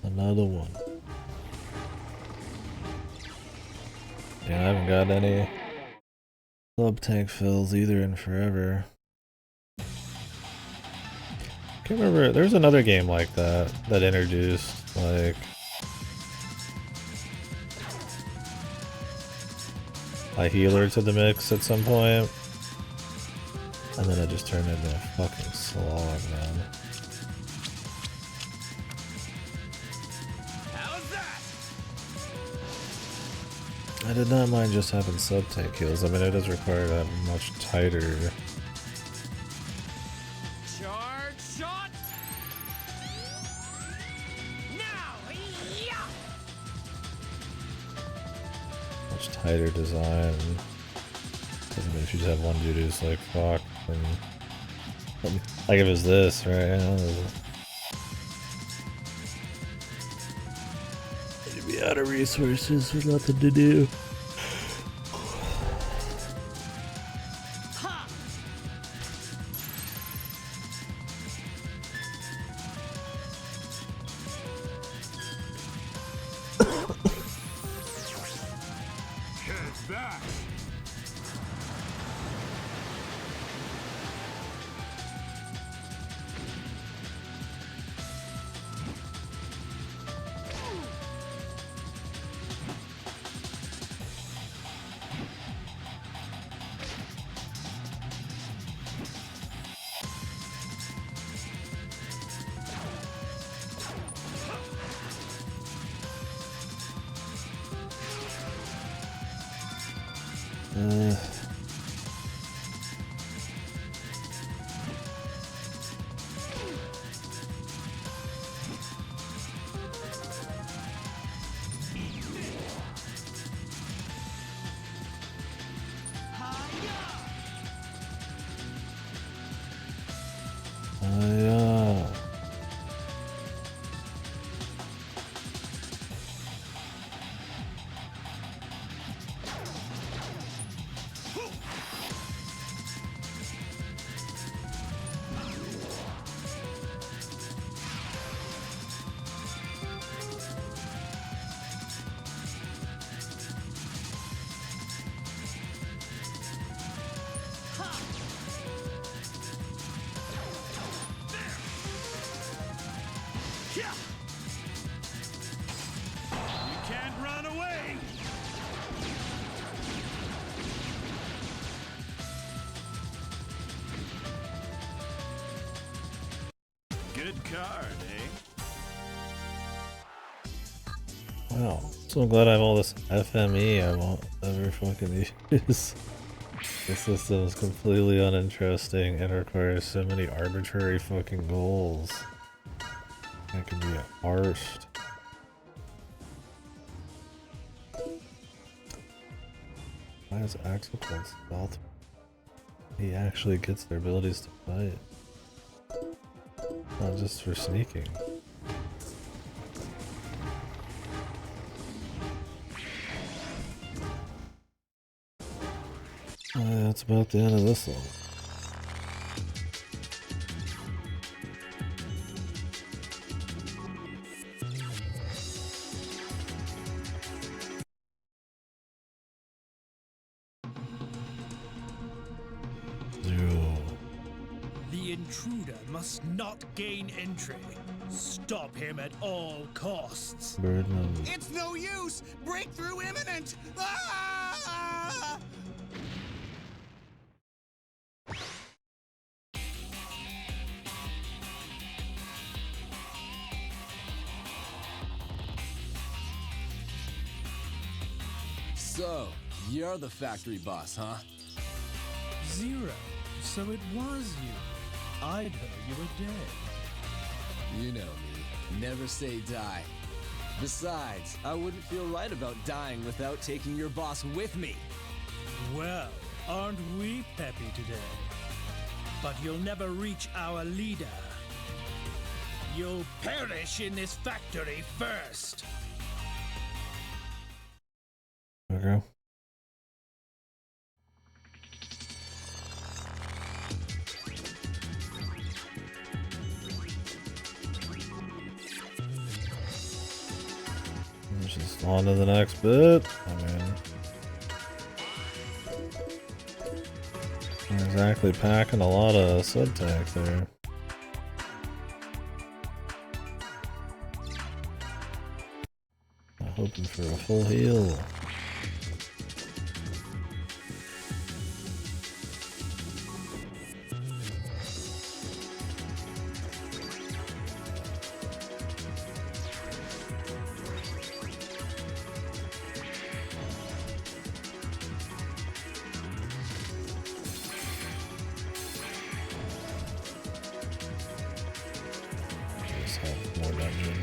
Another one. Yeah, I haven't got any sub tank fills either in forever. Can't remember. There's another game like that that introduced like a healer to the mix at some point, and then it just turned into a fucking slog, man. How's that? I did not mind just having sub tank heals. I mean, it does require that much tighter. Charge shot. Now, yeah. Much tighter design. Doesn't mean if you just have one dude who's like, fuck. And, like if it was this, right? You'd be out of resources with nothing to do. Ha. Head back. Yeah. You can't run away. Good card, eh? Wow. So glad I have all this FME I won't ever fucking use. This system is completely uninteresting and requires so many arbitrary fucking goals. That can be arsed. Why is Axel called Stealth? He actually gets their abilities to fight. Not just for sneaking. That's about the end of this level. The intruder must not gain entry. Stop him at all costs. Birdman. It's no use! Breakthrough imminent! Ah! So, you're the factory boss, huh? Zero. So it was you. I'd heard you were dead. You know me. Never say die. Besides, I wouldn't feel right about dying without taking your boss with me. Well, aren't we peppy today? But you'll never reach our leader. You'll perish in this factory first. Okay. Just on to the next bit. I mean, not exactly packing a lot of subtac there. Hoping for a full heal. More dungeon.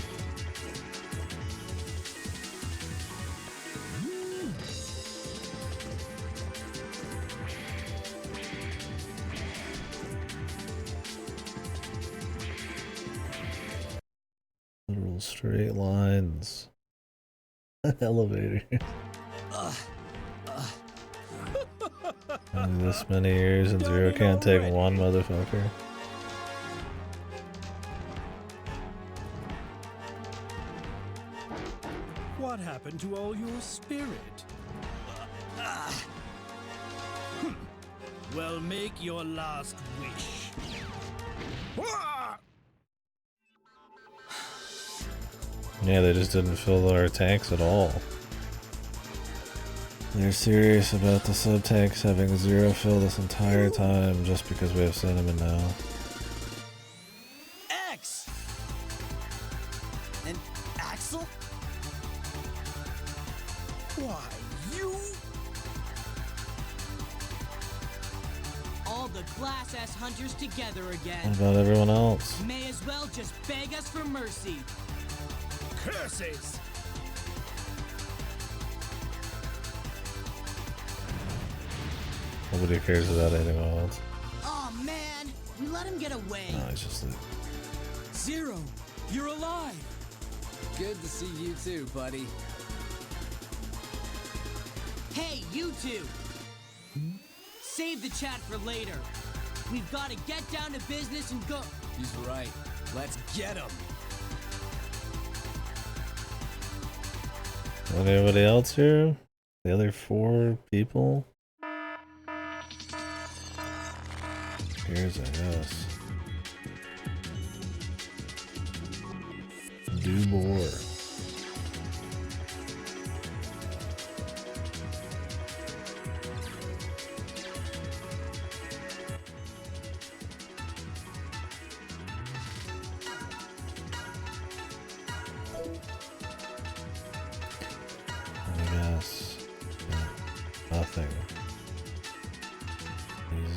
Literal straight lines. Elevator. Only this many years and Zero can't take one motherfucker. What happened to all your spirit? Well, make your last wish. Yeah, they just didn't fill our tanks at all. They're serious about the sub-tanks having zero fill this entire time just because we have Cinnamon now. X! And Axel? Why, you? All the Class S hunters together What again. about everyone else? May as well just beg us for mercy. Curses! Nobody cares about anyone else. Oh man, we let him get away. No, it's just like, Zero, you're alive. Good to see you too, buddy. Hey, you two. Save the chat for later. We've got to get down to business and go. He's right. Let's get him. anybody else here? The other 4 people? Here's, I guess. Dubor. I guess. Yeah, nothing.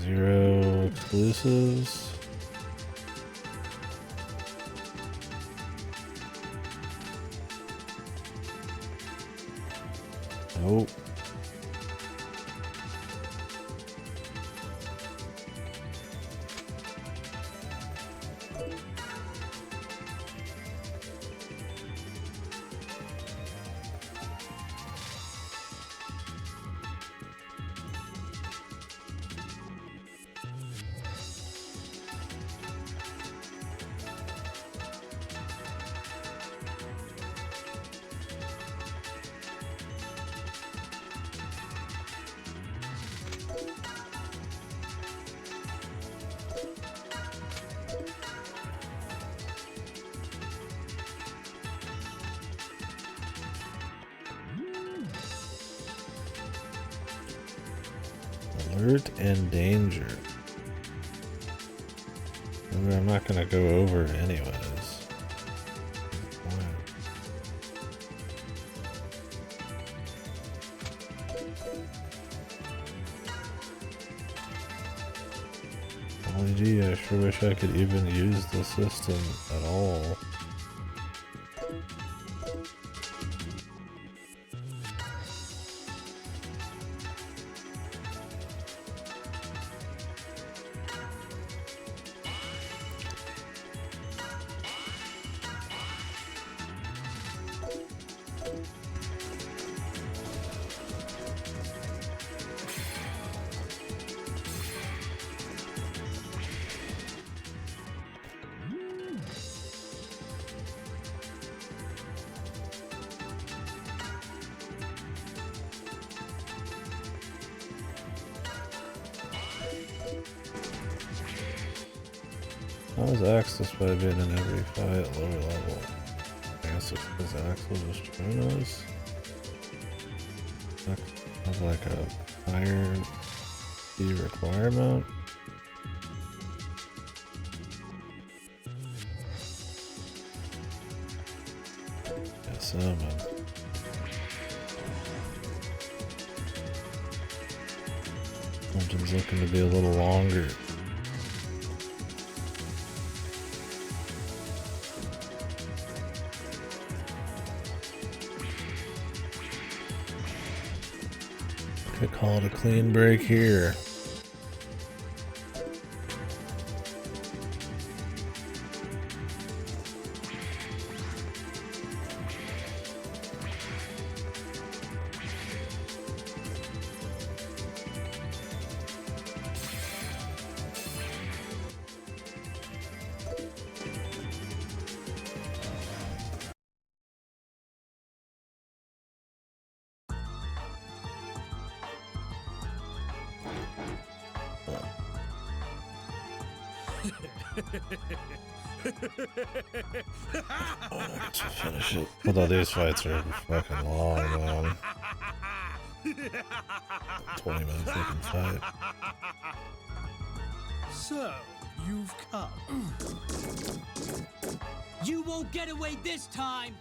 0 exclusives. Nope. Alert and danger. I'm not gonna go over it anyways. Golly gee, I sure wish I could even use the system at all. How is Axe despite being in every fight at lower level? I guess it's because Axe will destroy us. Have like a higher key requirement. Yeah, summon. Dungeon's looking to be a little longer. Could call it a clean break here. Finish it. Although these fights are fucking long, man. 20-minute fucking fight. So, you've come. You won't get away this time!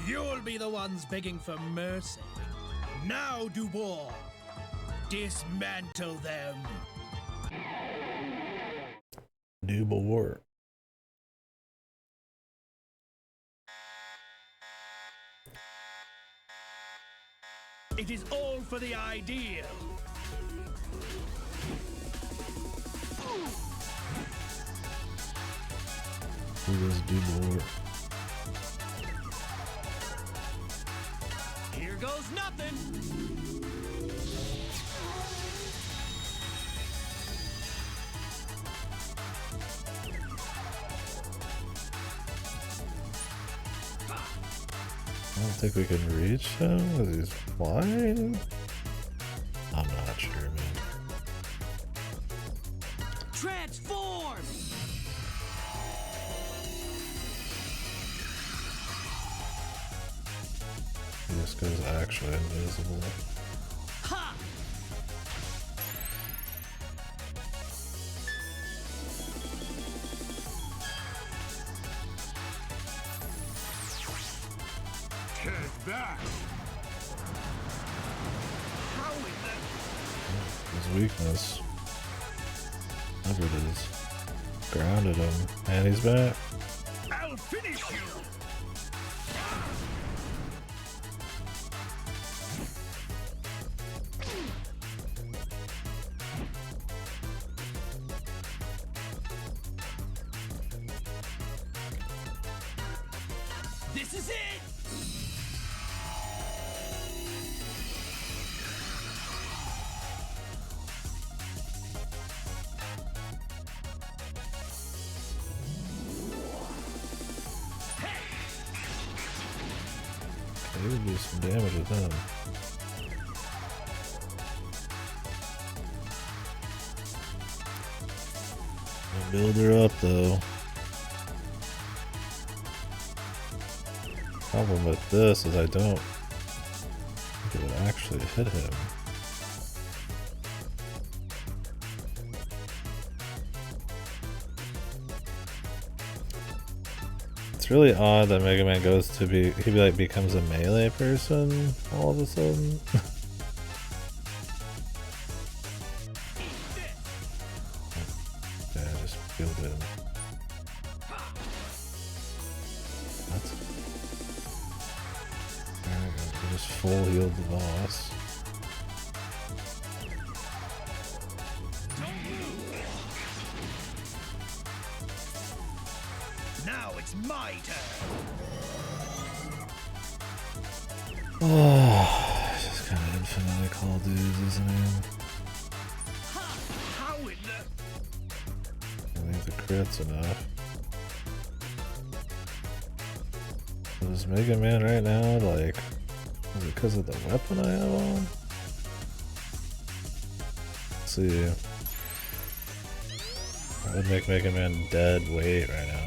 You'll be the ones begging for mercy. Now, Dubois, dismantle them. Dubois. It is all for the ideal. Who is Dubois? Here goes nothing! I don't think we can reach him because he's flying. I'm not sure, man. Transform! This guy's actually invisible. Ha! Head back. How is that? His weakness. Whatever it is. Grounded him. And he's back. I'll finish you. This is it! He would do some damage with him. I'll build her up though. Problem with this is I don't think it would actually hit him. It's really odd that Mega Man goes to becomes a melee person all of a sudden. Yeah, I just feel good. What? There we go. We just full healed the boss. Now it's my turn. It's just kind of infinitely call dudes, isn't it? How in the... I think the crit's enough. Is Mega Man right now, like, is it because of the weapon I have on? Let's see. That would make Mega Man dead weight right now.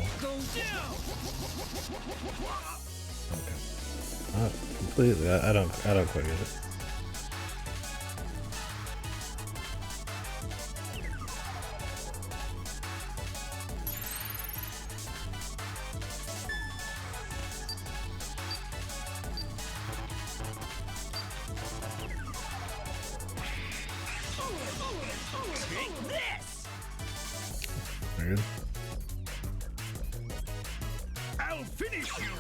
Okay. Not completely. I don't quite get it. Take this! Weird. I'll finish you!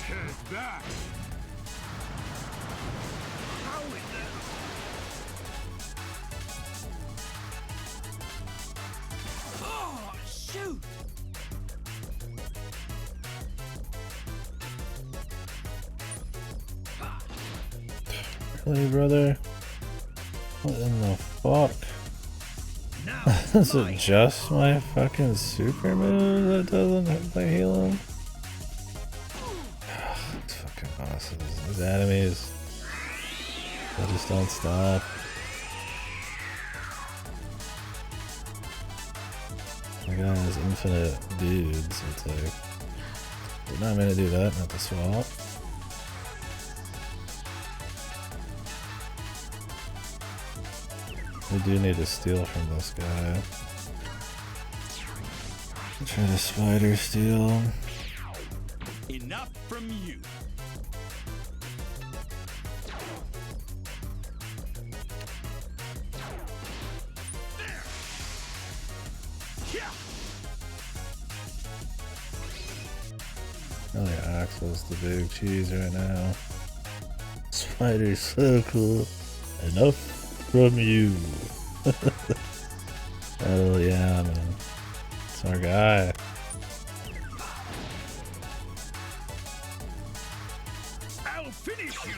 Take that! How in the... Oh, shoot! Really, brother? What in the fuck? Now Is it just my fucking super move that doesn't like heal him? These fucking bosses, these enemies, they just don't stop. My guy has infinite dudes. It's like, did not mean to do that. Not the swap. We do need to steal from this guy. Try to spider steal. Enough from you. Really, Axel's the big cheese right now. Spider's so cool. Enough from you. Hell yeah, man. It's our guy. I'll finish you.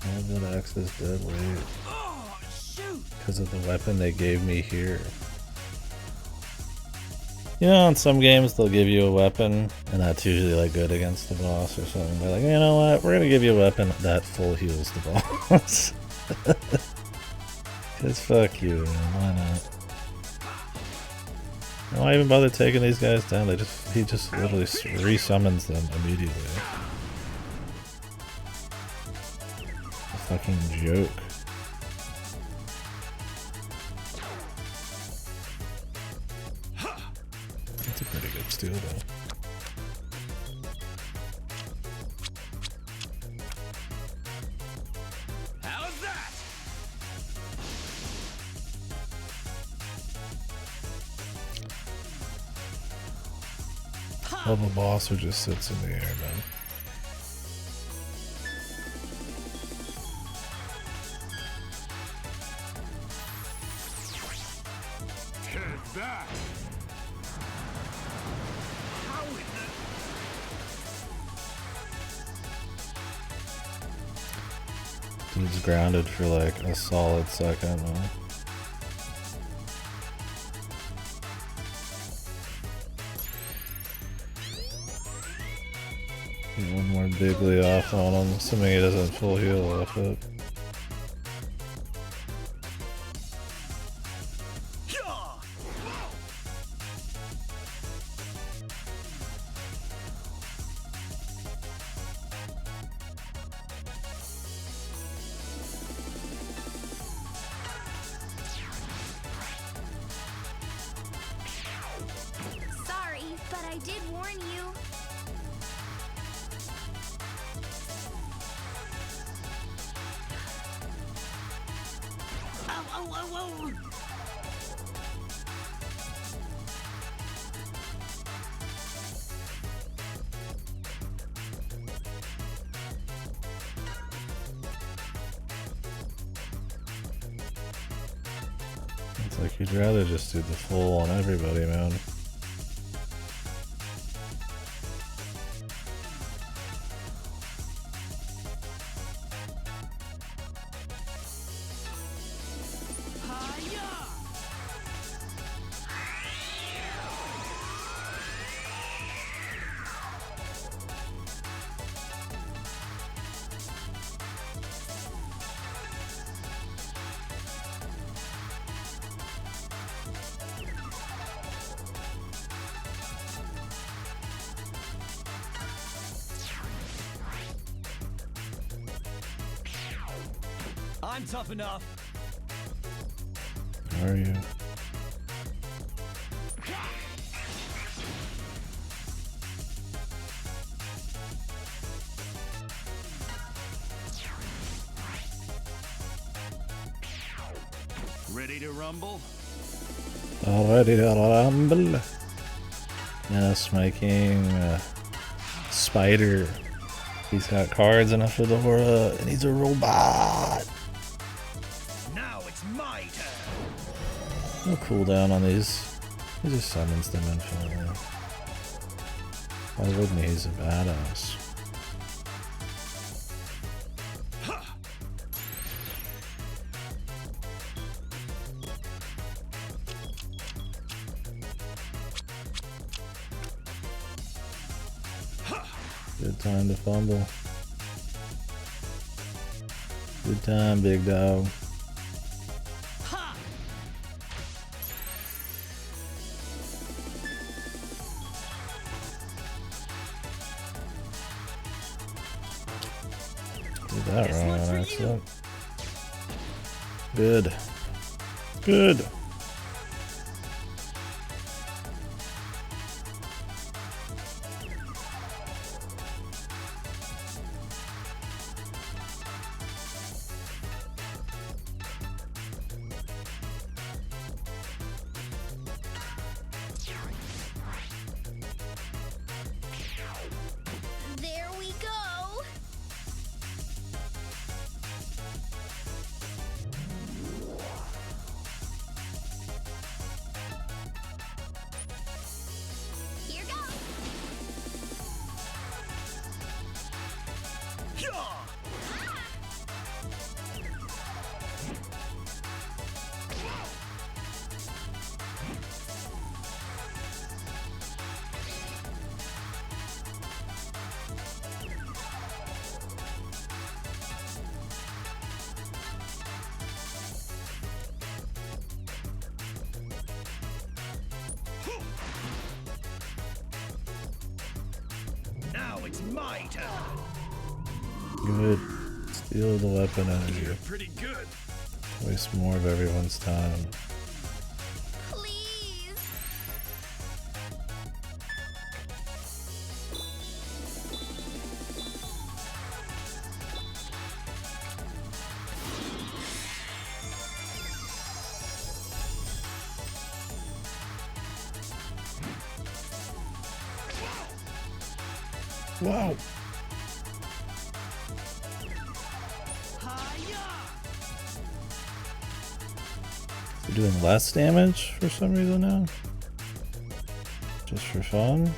How did Axel's dead weight? Oh, shoot! Because of the weapon they gave me here. You know, in some games they'll give you a weapon, and that's usually like good against the boss or something. They're like, you know what, we're gonna give you a weapon that full heals the boss. Cause fuck you, man. Why not? Why even bother taking these guys down? He just literally resummons them immediately. A fucking joke. That's a pretty good steal though. How's that? Love a boss who just sits in the air, man. Head back. How in the... Dude's grounded for like a solid second, man. Get one more bigly off on him, assuming he doesn't full heal off it. Sorry, but I did warn you. Ow, ow, ow, ow. It's like you'd rather just do the full on everybody, man. I'm tough enough. Are you? Ready to rumble? Already to rumble. Yes, my king. Spider. He's got cards and a fedora, and he's a robot. Now it's my turn. No cooldown on these. He just summons them infinitely. Why wouldn't he? He's a badass. Good time to fumble. Good time, big dog. Did that wrong on accident. Good. Good. There we go. Here goes. Now it's my turn. Good. Steal the weapon energy. You're pretty good. Waste more of everyone's time. Please. Wow. You're doing less damage for some reason now? Just for fun?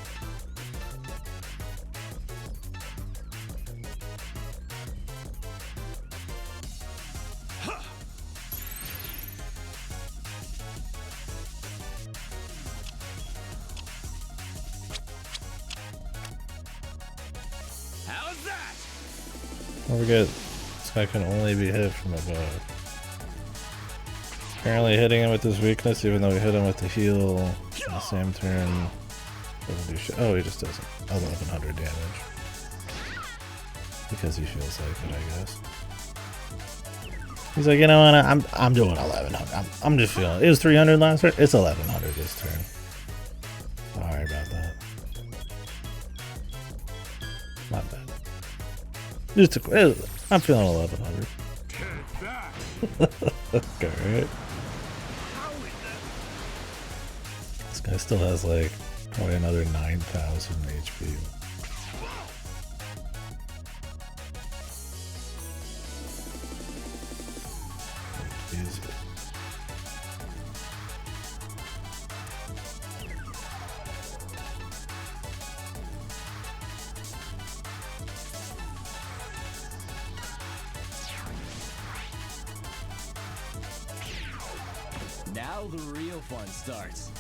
How's that? Don't forget, this guy can only be hit from above. Apparently hitting him with this weakness, even though we hit him with the heal in the same turn, doesn't do shit. Oh, he just does 1100 damage. Because he feels like it, I guess. He's like, you know what, I'm doing 1100. I'm just feeling it. It was 300 last turn, it's 1100 this turn. Sorry about that. Not bad. Just I'm feeling 1100. Take that. Okay, right? How is that? This guy still has like probably another 9,000 HP. Jesus. Now the real fun starts.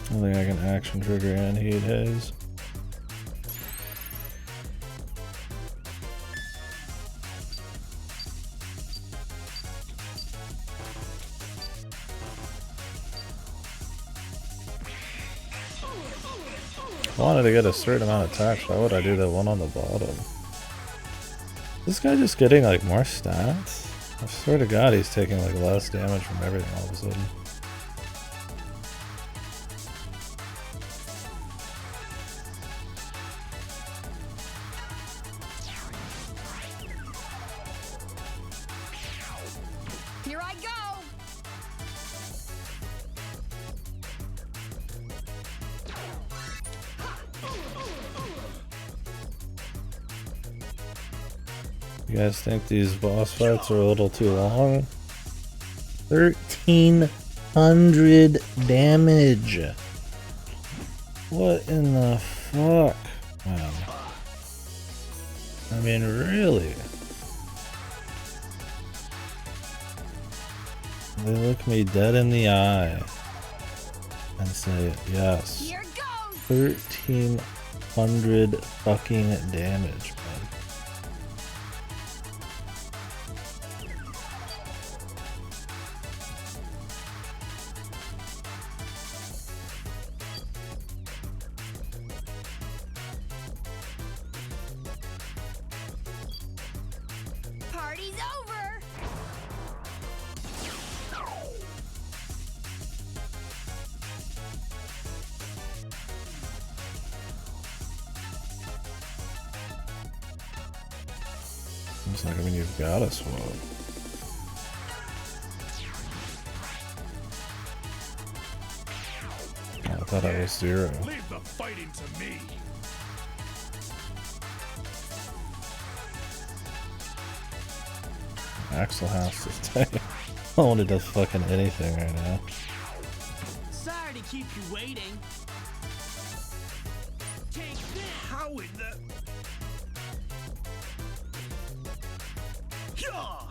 I think I can action trigger and heat haze. I wanted to get a certain amount of attacks. Why would I do that one on the bottom? This guy just getting like more stats? I swear to God he's taking like less damage from everything all of a sudden. Here I go! You guys think these boss fights are a little too long? 1300 damage! What in the fuck, man? I mean, really? They look me dead in the eye and say, yes. Here goes! 1300 fucking damage, man. Party's over! Looks like, I mean, you've got a swap. I thought I was 0. Leave the fighting to me. Axel has to stay. I don't want to do fucking anything right now. Sorry to keep you waiting. Take this. How in the... Yeah.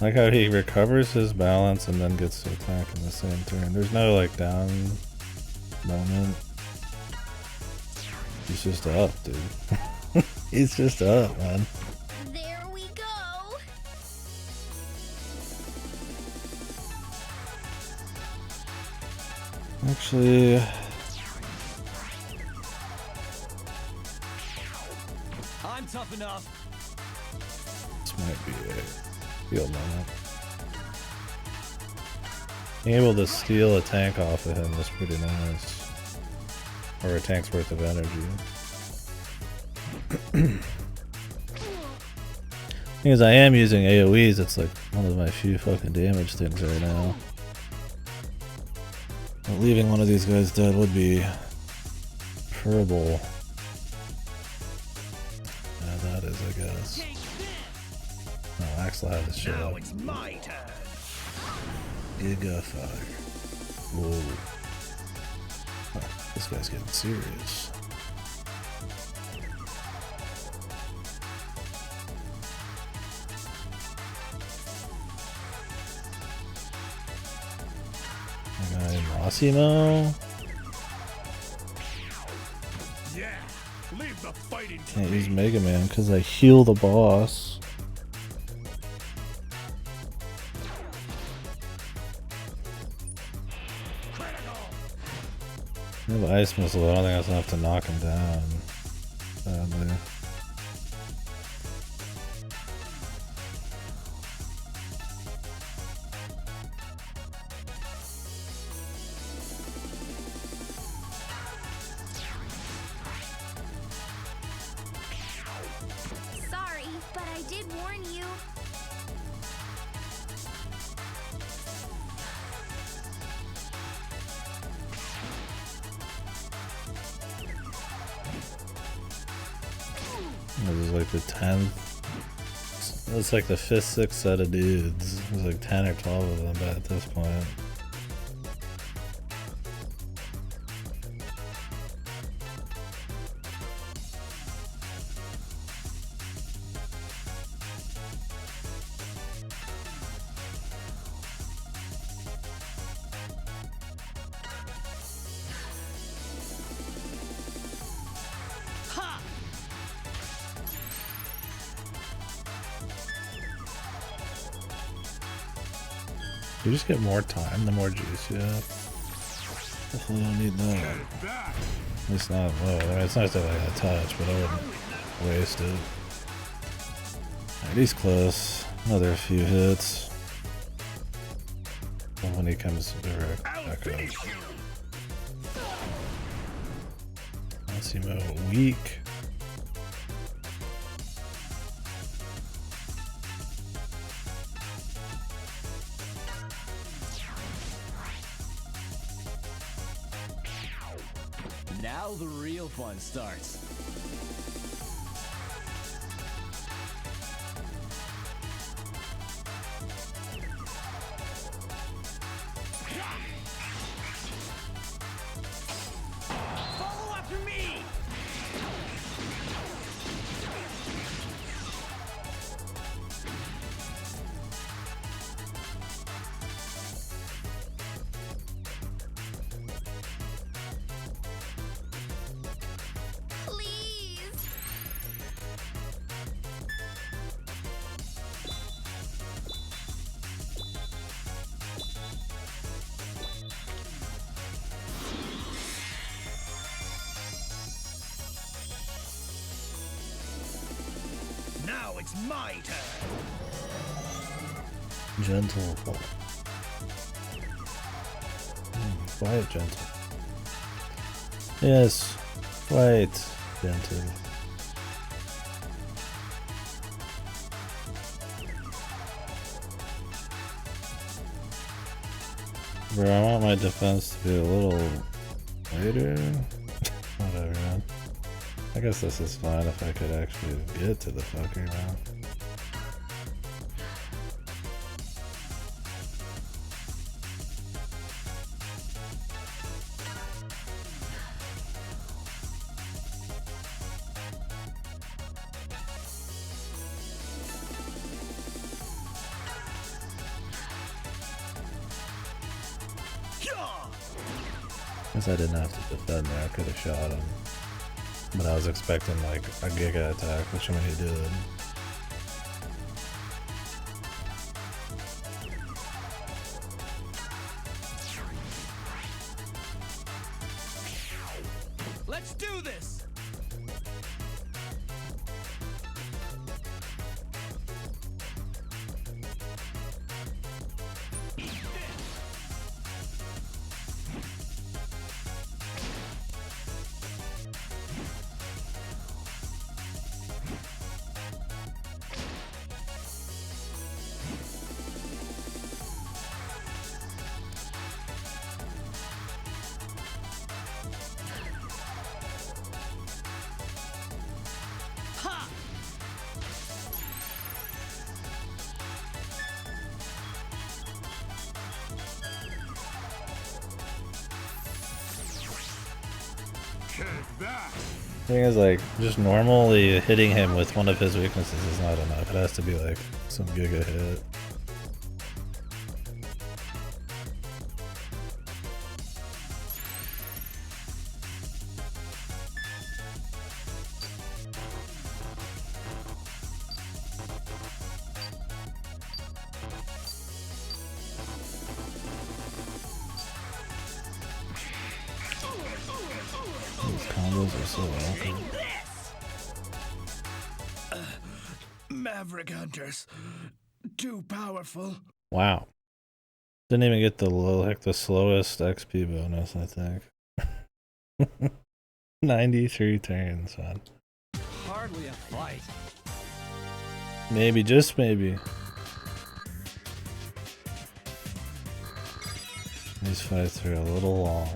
Like how he recovers his balance and then gets to attack in the same turn. There's no like down moment. He's just up, dude. He's just up, man. There we go! Actually, I'm tough enough. this might be a field moment. Being able to steal a tank off of him is pretty nice. Or a tank's worth of energy. Thing is, I am using AoEs, it's like one of my few fucking damage things right now. But leaving one of these guys dead would be preferable. Yeah, that is, I guess. No, Axel had his shit Now up. it's my turn. Giga fire. Whoa. Huh, this guy's getting serious. Massimo? Yeah, leave the fighting to Can't me. use Mega Man because I heal the boss. I have Ice Missile, but I don't think that's enough to knock him down. Sadly. Sorry, but I did warn you. This is like the 10th. It's like the 5th, 6th set of dudes. There's like 10 or 12 of them at this point. You just get more time, the more juice you have. Definitely don't need that. Head back. At least not, well, I mean, it's nice to have like a touch, but I wouldn't waste it. Alright, he's close. Another few hits. And when he comes direct I'll back up. finish you. Massimo weak. Now the real fun starts. Follow after me! Please. Now it's my turn. Gentle. Quiet gentle. Yes, quiet gentle. Bro, I want my defense to be a little later. Whatever, man. I guess this is fine if I could actually get to the fucker, man. Guess I didn't have to defend there, I could have shot him. But I was expecting like a Giga attack, which I mean he did. Let's do this! Take that. Thing is, like, just normally hitting him with one of his weaknesses is not enough. It has to be like some giga hit. These combos are so awkward. Maverick hunters. Too powerful. Wow. Didn't even get the the slowest XP bonus, I think. 93 turns, man. Hardly a fight. Maybe, just maybe. These fights are a little long.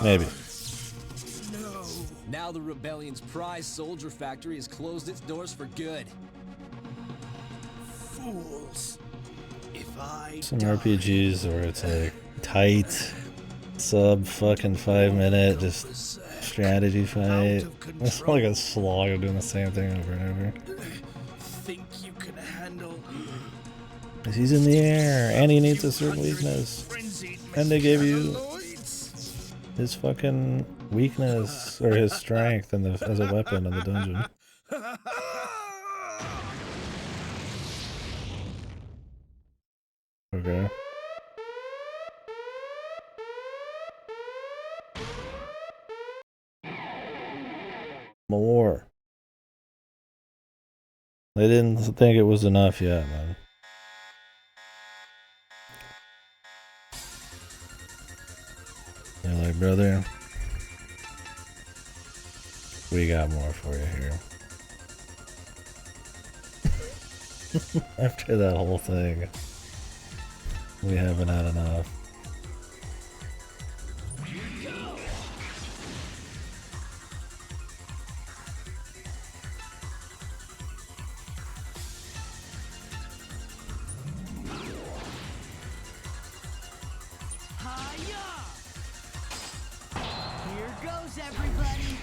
Maybe. No. Now the rebellion's prize soldier factory has closed its doors for good. Fools. If I Some die, RPGs where it's like tight, sub fucking 5 minute, just strategy fight. It's like a slog of doing the same thing over and over. think you can handle 'Cause he's in the air and he needs a certain weakness. frenzied And they gave you mechanoids? his fucking weakness or his strength in the, as a weapon in the dungeon. Okay. More. They didn't think it was enough yet, man. They're like, brother, we got more for you here. After that whole thing, we haven't had enough. Hiya! Here goes everybody.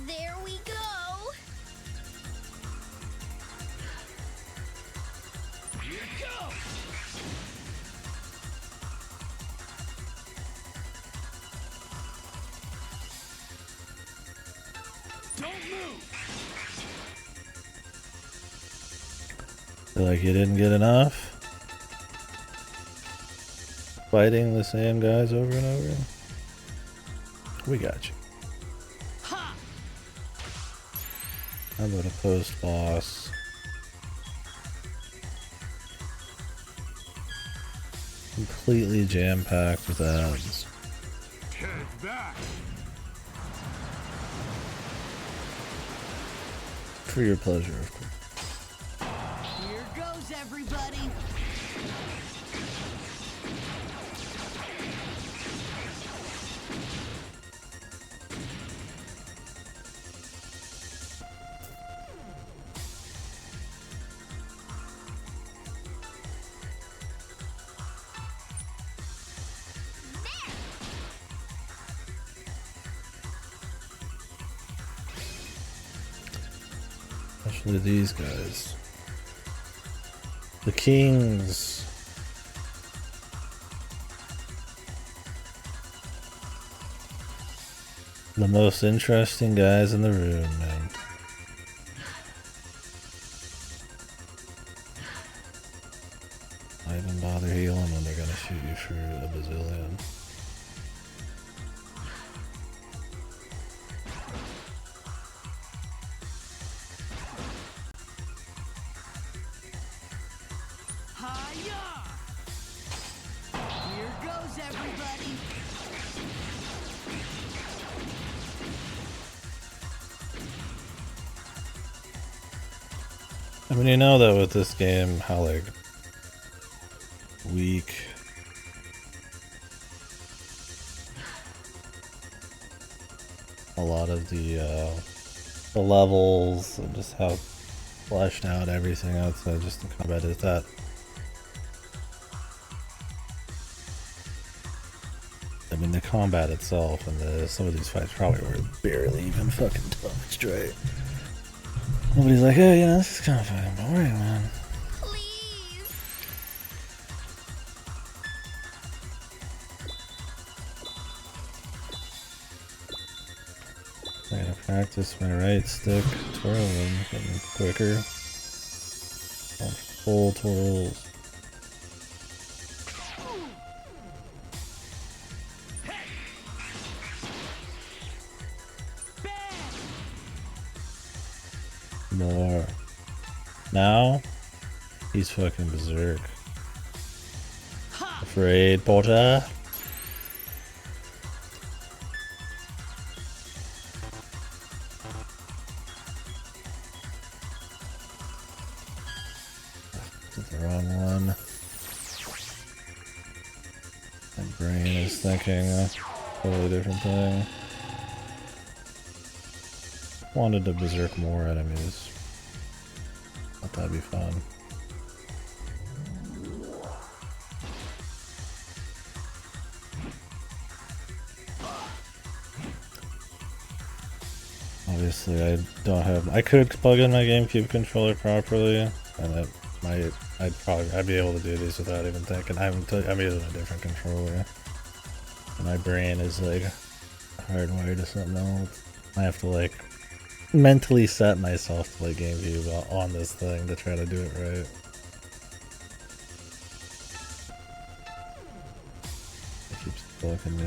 There we go. Don't move. They're like, you didn't get enough? Fighting the same guys over and over? We got you. Ha! How about a post-boss? Completely jam-packed with ads. Take that. For your pleasure, of course. Here goes everybody. Especially these guys. The kings. The most interesting guys in the room, man. Why even bother healing when they're gonna shoot you for a bazillion? Hiya! I mean, you know that with this game, how like weak a lot of the levels and just how fleshed out everything outside just the combat is that. I mean, the combat itself and some of these fights probably were barely even fucking touched, right? Nobody's like, hey, you know, this is kind of fucking boring, man. Please. I gotta practice my right stick twirling, getting quicker. On full twirls. More. Now, he's fucking berserk. Afraid, Potter? Did the wrong one. My brain is thinking a totally different thing. Wanted to berserk more enemies. Thought that'd be fun. Obviously, I don't have. I could plug in my GameCube controller properly, and it might. I'd be able to do these without even thinking. I'm using a different controller. My brain is like hardwired to something else. I have to like mentally set myself to play GameCube on this thing to try to do it right. It keeps blocking me.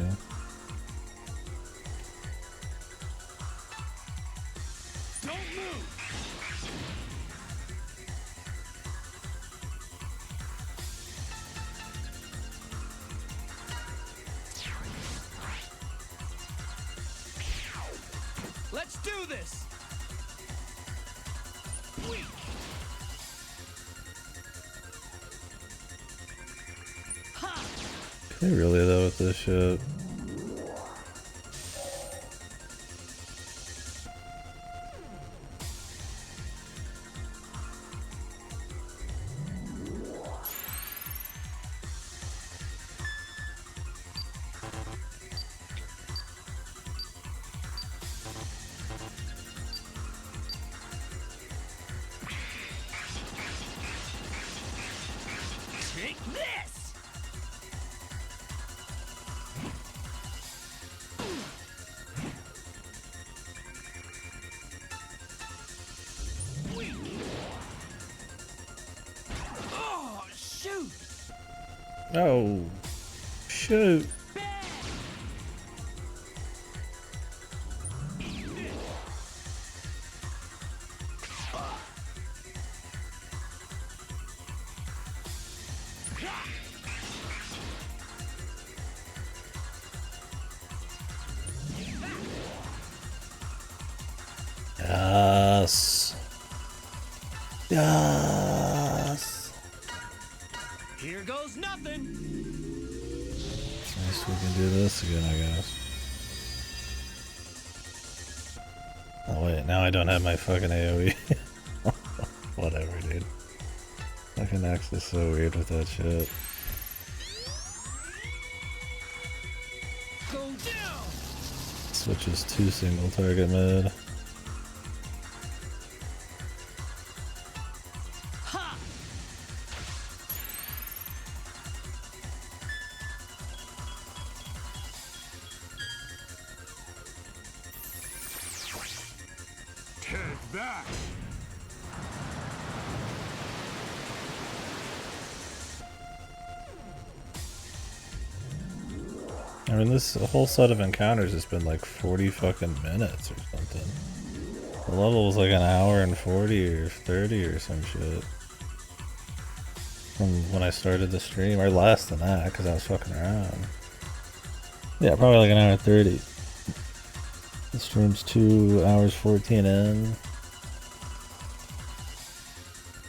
Don't move. Let's do this! Can they really though with this shit? Take this. Oh, shoot. Oh, shoot. Yes. Yes. Here goes nothing! Nice, we can do this again, I guess. Oh wait, now I don't have my fucking AoE. Whatever, dude. Fucking X is so weird with that shit. Go down! Switches to single target mid. Ha! Head back. I mean, this whole set of encounters has been like 40 fucking minutes or something. The level was like an hour and 40 or 30 or some shit. From when I started the stream, or less than that, because I was fucking around. Yeah, probably like an hour 30. The stream's 2 hours 14 in.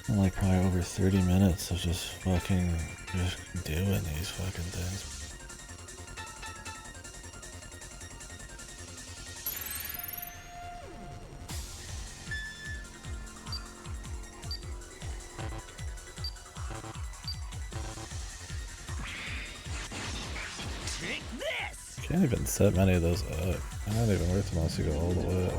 And like probably over 30 minutes of just fucking just doing these fucking things. Take this! Can't even set many of those up. They're not even worth it unless you go all the way.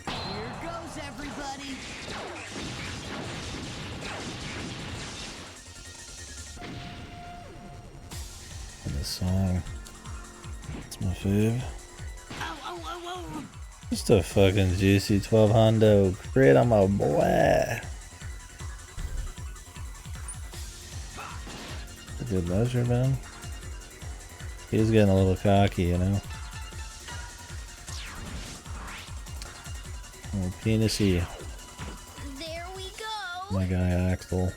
Here goes everybody. And this song, it's my fave. Ow, ow, ow, ow. Just a fucking juicy 12 hundo crit on my boy. A good measure, man. He's getting a little cocky, you know. A little penisy. There we go. My guy Axel.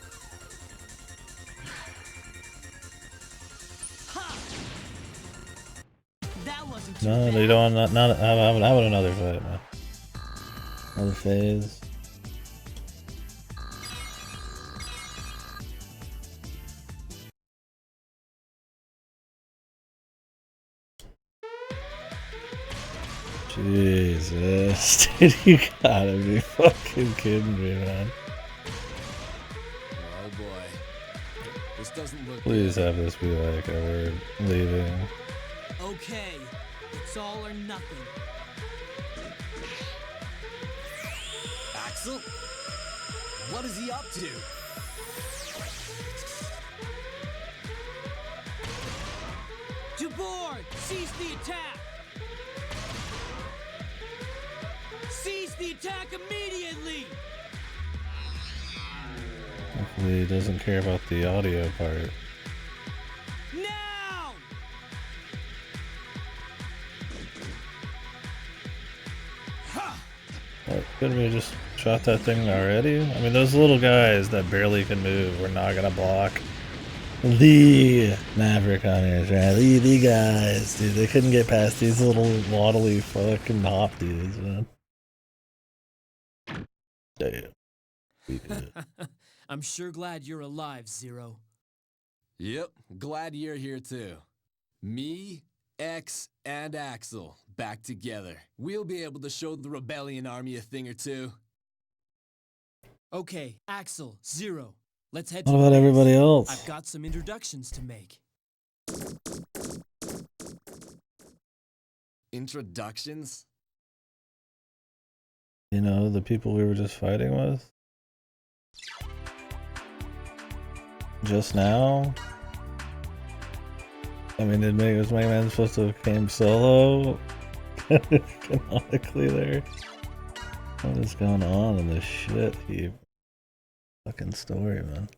That wasn't too No, bad. they don't. Not. How about another fight, man? Another phase. Jesus, dude, you gotta be fucking kidding me, man. Oh boy. This doesn't look Please good. have this be like a word leaving. Okay, it's all or nothing. Axel? What is he up to? To board! Seize the attack! Seize the attack immediately! Hopefully he doesn't care about the audio part. Now! What, couldn't we just shot that thing already? I mean, those little guys that barely can move, we're not gonna block. The Maverick hunters, right? The guys, dude, they couldn't get past these little waddly fucking hop dudes, man. Damn. We did it. I'm sure glad you're alive, Zero. Yep, glad you're here too. Me, X, and Axel back together. We'll be able to show the Rebellion Army a thing or two. Okay, Axel, Zero. Let's head What to the about base. everybody else? I've got some introductions to make. Introductions? You know, the people we were just fighting with? Just now? I mean, was Mega Man supposed to have came solo? Canonically there? What is going on in this shit heap? Fucking story, man.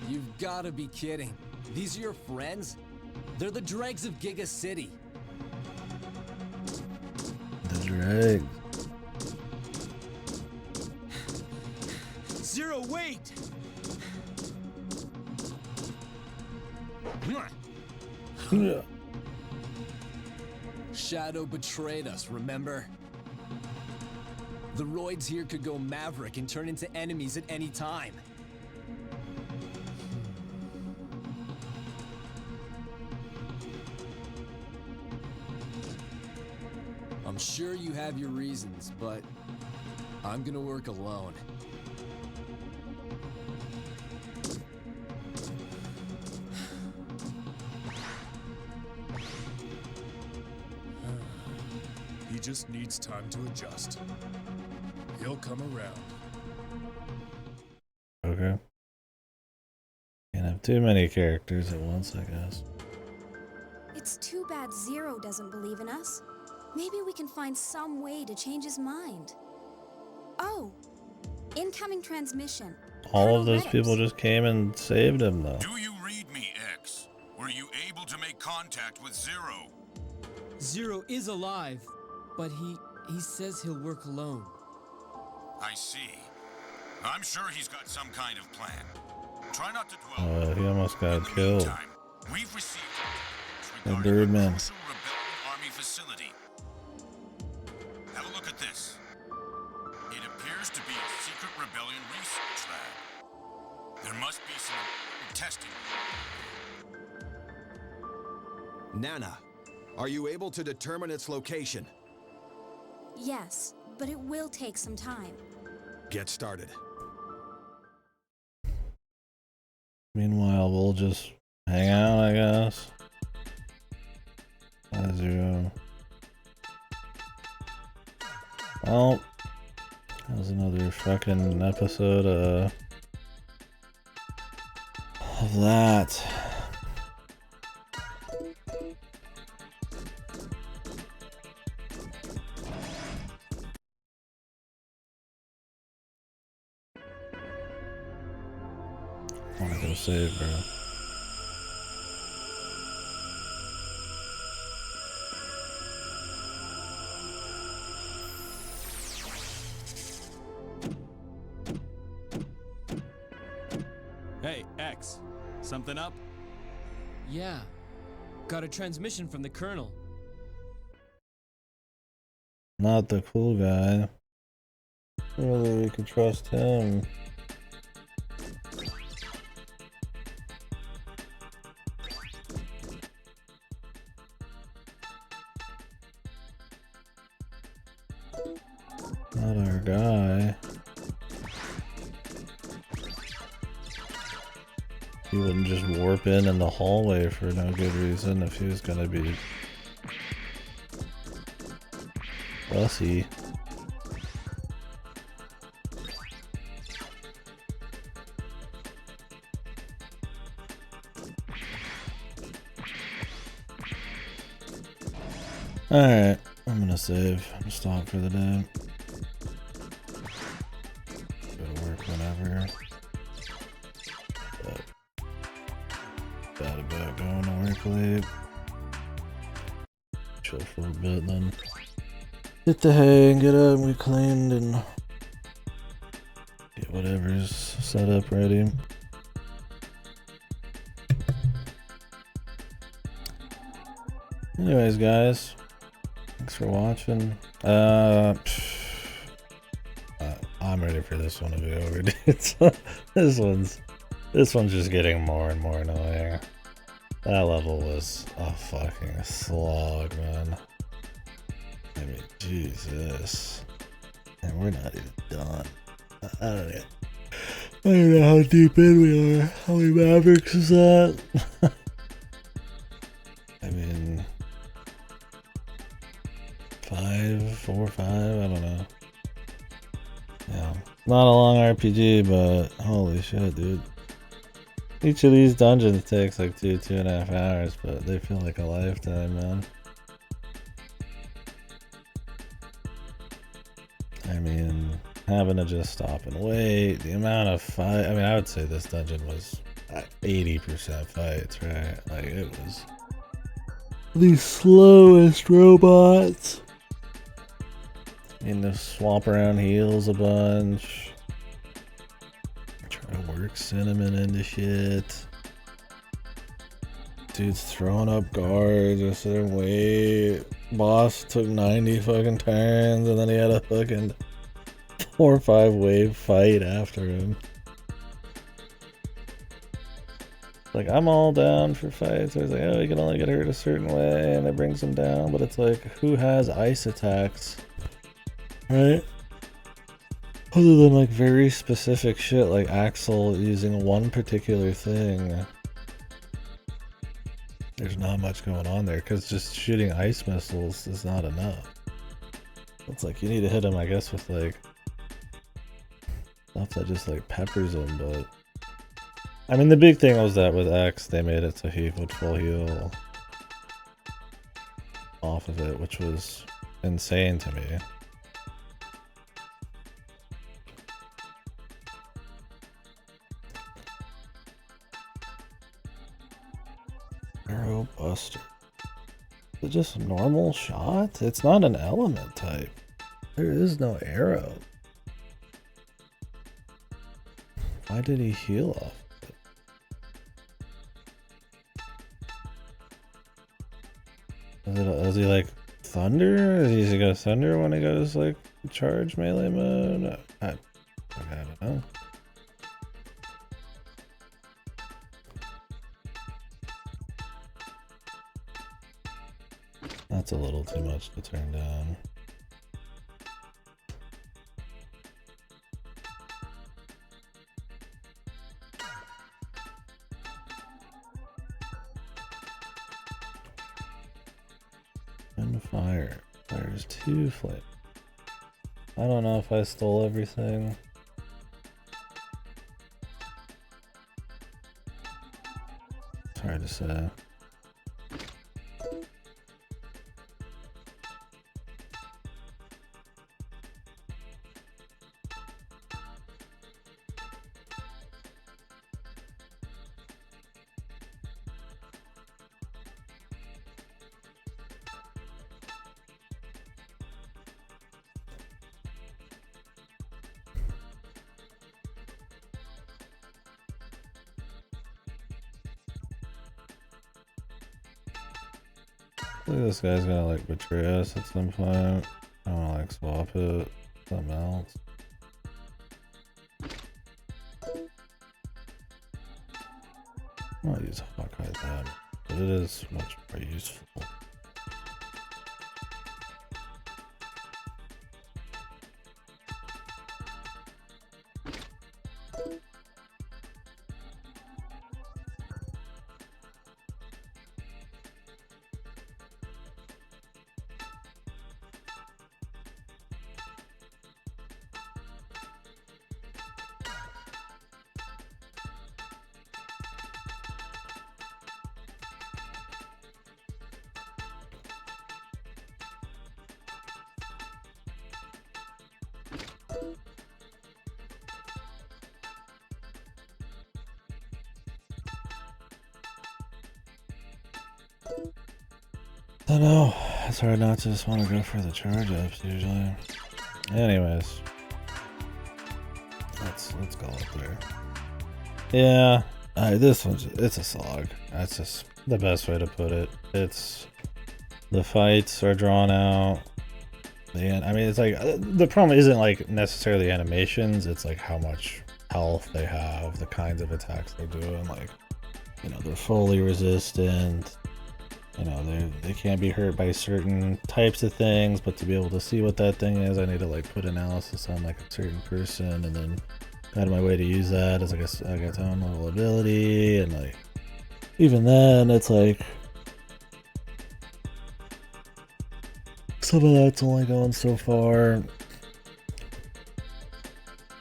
You've gotta be kidding. These are your friends? They're the dregs of Giga City. The drag. Zero, wait! Yeah. Shadow betrayed us, remember? The roids here could go Maverick and turn into enemies at any time. I'm sure you have your reasons, but I'm gonna work alone. He just needs time to adjust. He'll come around. Okay. Can't have too many characters at once, I guess. It's too bad Zero doesn't believe in us. Maybe we can find some way to change his mind. Oh, incoming transmission. All Colonel of those Reddix. people just came and saved him, though. Do you read me, X? We're Were you able to make contact with Zero? Zero is alive, but he says he'll work alone. I see. I'm sure he's got some kind of plan. Try not to dwell. He almost got In the killed. meantime, we've received The regarding a Birdman. crucial rebellion army facility. Have a look at this. It appears to be a secret rebellion research lab. There must be some testing. Nana, are you able to determine its location? Yes, but it will take some time. Get started. Meanwhile, we'll just hang out, I guess. As you. Well, that was another fucking episode of that. I wanna go save, bro. Hey, X. Something up? Yeah. Got a transmission from the Colonel. Not the cool guy. Whether we could trust him. Not our guy. He wouldn't just warp in the hallway for no good reason if he was gonna be fussy. Alright, I'm gonna save and stop for the day. Go to work whenever. But bad about going to work late. Chill for a bit, then hit the hay and get up and get cleaned and get whatever's set up ready. Anyways, guys, thanks for watching. I'm ready for this one to be over, dude. This one's just getting more and more annoying. That level was a fucking slog, man. I mean, Jesus. And we're not even done. I don't know how deep in we are. How many Mavericks is that? I mean, 4 or 5, I don't know. Yeah, not a long RPG, but holy shit, dude. Each of these dungeons takes like 2.5 hours, but they feel like a lifetime, man. I mean, having to just stop and wait, the amount of fight. I mean, I would say this dungeon was 80% fights, right? Like, it was the slowest robots. To swap around heals a bunch. Try to work Cinnamon into shit. Dude's throwing up guards, just sit and wait. Boss took 90 fucking turns and then he had a fucking 4 or 5 wave fight after him. Like, I'm all down for fights. I was like, oh, you can only get hurt a certain way and it brings him down, but it's like, who has ice attacks? Right? Other than like very specific shit like Axel using one particular thing. There's not much going on there because just shooting ice missiles is not enough. It's like you need to hit him, I guess, with like stuff that just like peppers him, but I mean the big thing was that with X they made it so he would full heal off of it, which was insane to me. Arrow Buster. Is it just a normal shot? It's not an element type. There is no arrow. Why did he heal off? Is he like thunder? Is he gonna thunder when he goes like charge melee mode? I don't know. That's a little too much to turn down. And fire. There's 2 flame. I don't know if I stole everything. It's hard to say. I think this guy's gonna like betray us at some point. I wanna like swap it. Something else. I'll use Hawkeye then, but it is much more useful. I don't know. It's hard not to just want to go for the charge ups usually. Anyways, let's go up there. Yeah, this one's it's a slog. That's just the best way to put it. It's the fights are drawn out. I mean, it's like the problem isn't like necessarily animations. It's like how much health they have, the kinds of attacks they do, and like they're fully resistant. They can't be hurt by certain types of things, but to be able to see what that thing is, I need to like put analysis on like a certain person and then go out of my way to use that as like a Xathon level ability. And like, even then it's like, some of that's only going so far.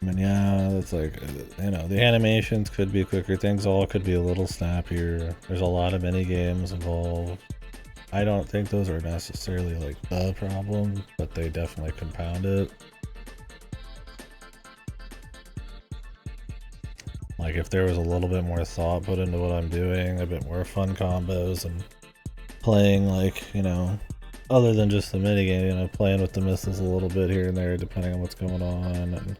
I mean, yeah, it's like, the animations could be quicker. Things all could be a little snappier. There's a lot of mini games involved. I don't think those are necessarily like the problem, but they definitely compound it. Like if there was a little bit more thought put into what I'm doing, a bit more fun combos and playing like, other than just the minigame, playing with the missiles a little bit here and there depending on what's going on, and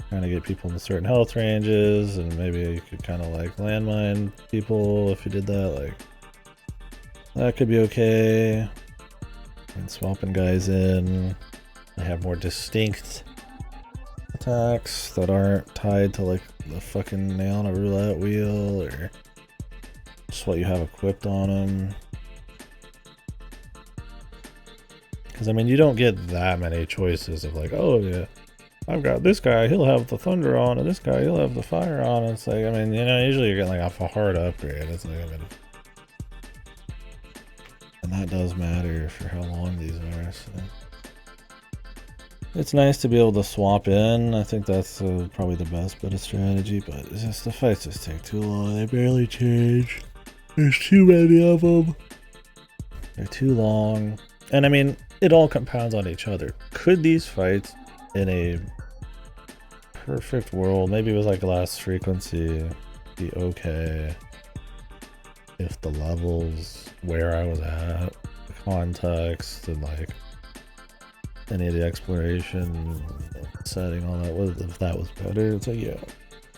trying to get people in certain health ranges, and maybe you could kind of like landmine people if you did that. Like that could be okay. And swapping guys in, they have more distinct attacks that aren't tied to like the fucking nail on a roulette wheel or just what you have equipped on them. Because I mean, you don't get that many choices of like, oh yeah, I've got this guy, he'll have the thunder on, and this guy, he'll have the fire on. It's like, I mean, usually you're getting like off a hard upgrade. It's like, I mean, and that does matter for how long these are. So it's nice to be able to swap in. I think that's probably the best bit of strategy, but it's just the fights just take too long. They barely change. There's too many of them. They're too long. And I mean, it all compounds on each other. Could these fights in a perfect world, maybe with like last frequency, be okay? if the levels, where I was at, the context, and like any of the exploration setting, all that was, if that was better, it's like, yeah,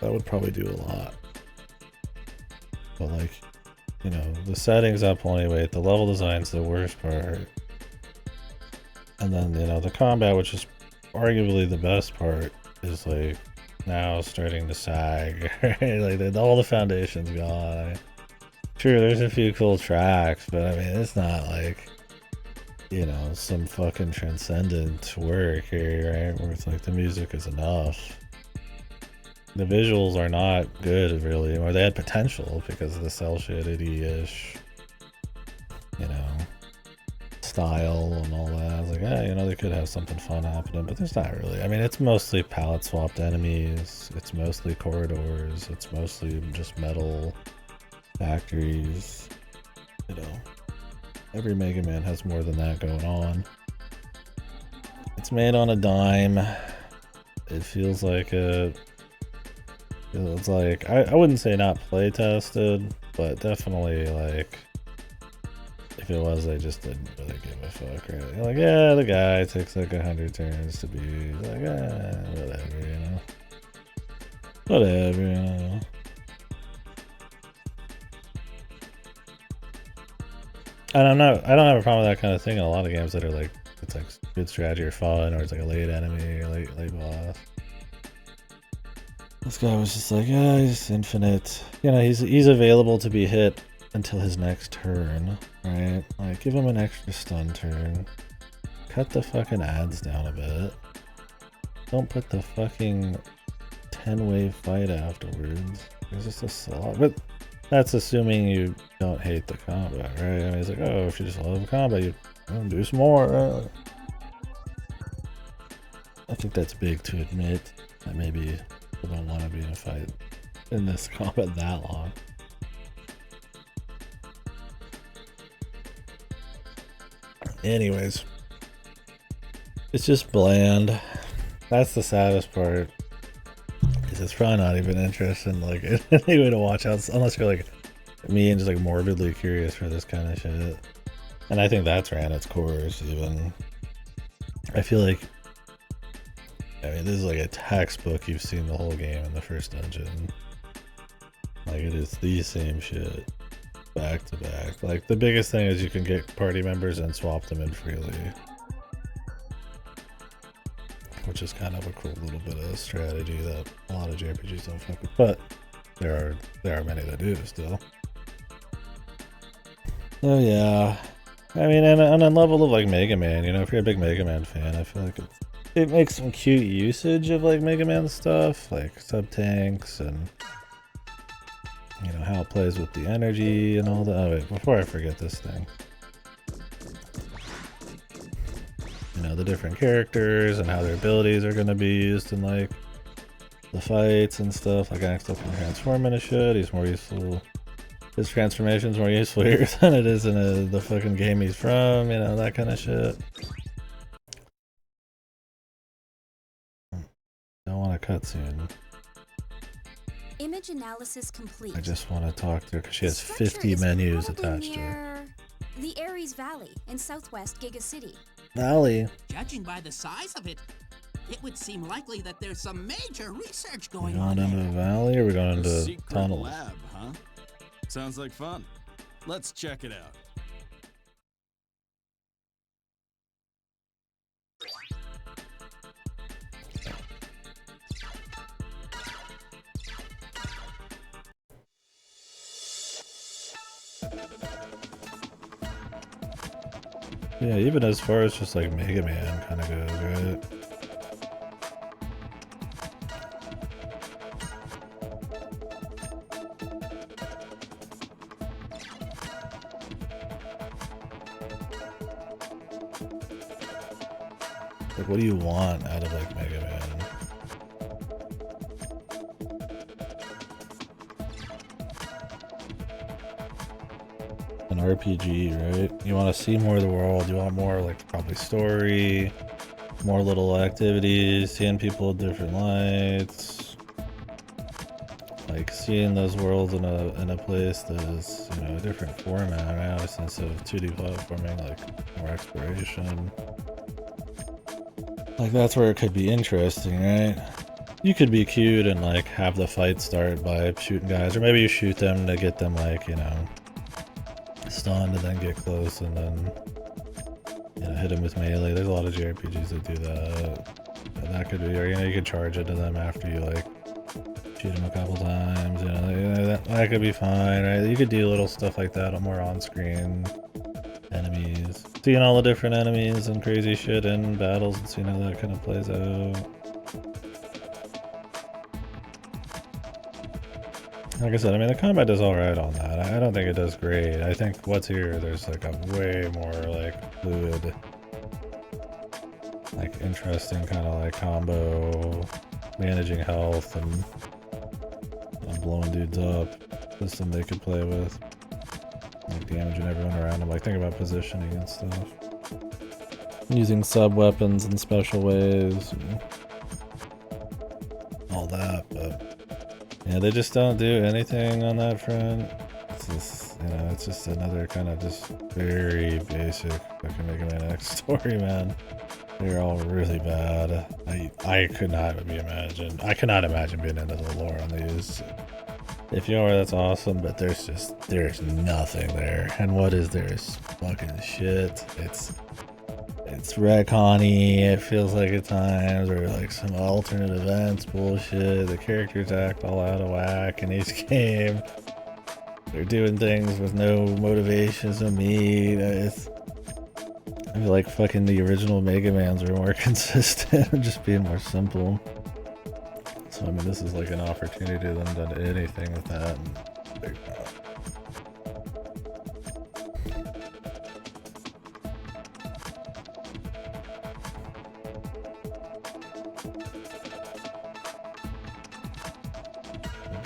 that would probably do a lot. But like, you know, the settings up plenty weight, the level design's the worst part. And then, you know, the combat, which is arguably the best part, is like now starting to sag, right? Like all the foundation's gone. I mean, sure, there's a few cool tracks, but I mean, it's not like, you know, some fucking transcendent work here, right? Where it's like the music is enough. The visuals are not good, really, or they had potential because of the cell shaded-ish, you know, style and all that. I was like, yeah, you know, they could have something fun happening, but there's not really. I mean, it's mostly palette swapped enemies, it's mostly corridors, it's mostly just metal factories, you know. Every Mega Man has more than that going on. It's made on a dime. It feels like a... It's like, I wouldn't say not play tested, but definitely like, if it was, they just didn't really give a fuck, right? You're like, yeah, the guy takes like 100 turns to be like, whatever, you know? Whatever, you know? And I don't have a problem with that kind of thing in a lot of games that are like, it's like good strategy or fun, or it's like a late enemy or late boss. This guy was just like, yeah, he's infinite. You know, he's available to be hit until his next turn, right? Like, give him an extra stun turn. Cut the fucking ads down a bit. Don't put the fucking 10-wave fight afterwards. It's just a slog. But that's assuming you don't hate the combat, right? I mean, he's like, oh, if you just love combat, you do some more, right? I think that's big to admit that maybe people don't want to be in a fight in this combat that long. Anyways, it's just bland. That's the saddest part. Is it's probably not even interesting, like any way to watch out, unless you're like me and just like morbidly curious for this kind of shit. And I think that's ran its course. Even I feel like, I mean, this is like a textbook. You've seen the whole game in the first dungeon. Like, it is the same shit back to back. Like, the biggest thing is you can get party members and swap them in freely, which is kind of a cool little bit of strategy that a lot of JRPGs don't fuck with, but there are many that do still. So yeah, I mean, and on a level of like Mega Man, you know, if you're a big Mega Man fan, I feel like it makes some cute usage of like Mega Man stuff, like sub-tanks and, you know, how it plays with the energy and all that. Oh wait, before I forget this thing. You know, the different characters and how their abilities are going to be used in like the fights and stuff. Like, Axel can transform into shit. He's more useful. His transformation's more useful here than it is in the fucking game he's from, you know, that kind of shit. Don't want a cutscene. Image analysis complete. I just want to talk to her because she has 50 menus attached to her. The Ares Valley in southwest Giga City. Valley. Judging by the size of it, it would seem likely that there's some major research going on. On into the valley, or are we going into secret tunnels? Lab, huh? Sounds like fun. Let's check it out. Yeah, even as far as just like Mega Man kind of goes, right? Like, what do you want out of like Mega Man? An RPG, right? You want to see more of the world. You want more, like, probably story, more little activities, seeing people with different lights. like seeing those worlds in a place that is, you know, a different format, right? Since of 2D platforming, like more exploration. Like that's where it could be interesting, right? You could be cute and like have the fight start by shooting guys, or maybe you shoot them to get them like, you know, stunned and then get close and then, you know, hit them with melee. There's a lot of JRPGs that do that. And that could be, or you know, you could charge into them after you like shoot them a couple times, you know, that could be fine, right? You could do little stuff like that on more on-screen enemies. Seeing all the different enemies and crazy shit in battles and seeing how that kind of plays out. Like I said, I mean, the combat does alright on that. I don't think it does great. I think what's here, there's like a way more like fluid, like interesting kind of like combo, managing health and blowing dudes up system they could play with. Like damaging everyone around them. Like think about positioning and stuff. Using sub-weapons in special ways. And all that, but yeah, they just don't do anything on that front. It's just, you know, it's just another kind of just very basic fucking Mega Man X story, man. They're all really bad. I could not imagine being into the lore on these. If you are, that's awesome, but there's nothing there. And what is there is fucking shit. It's retconny, it feels like at times, or like some alternate events bullshit. The characters act all out of whack in each game. They're doing things with no motivations of me. I feel like fucking the original Mega Mans are more consistent and just being more simple. So I mean, this is like an opportunity to them to do anything with that. And they're not.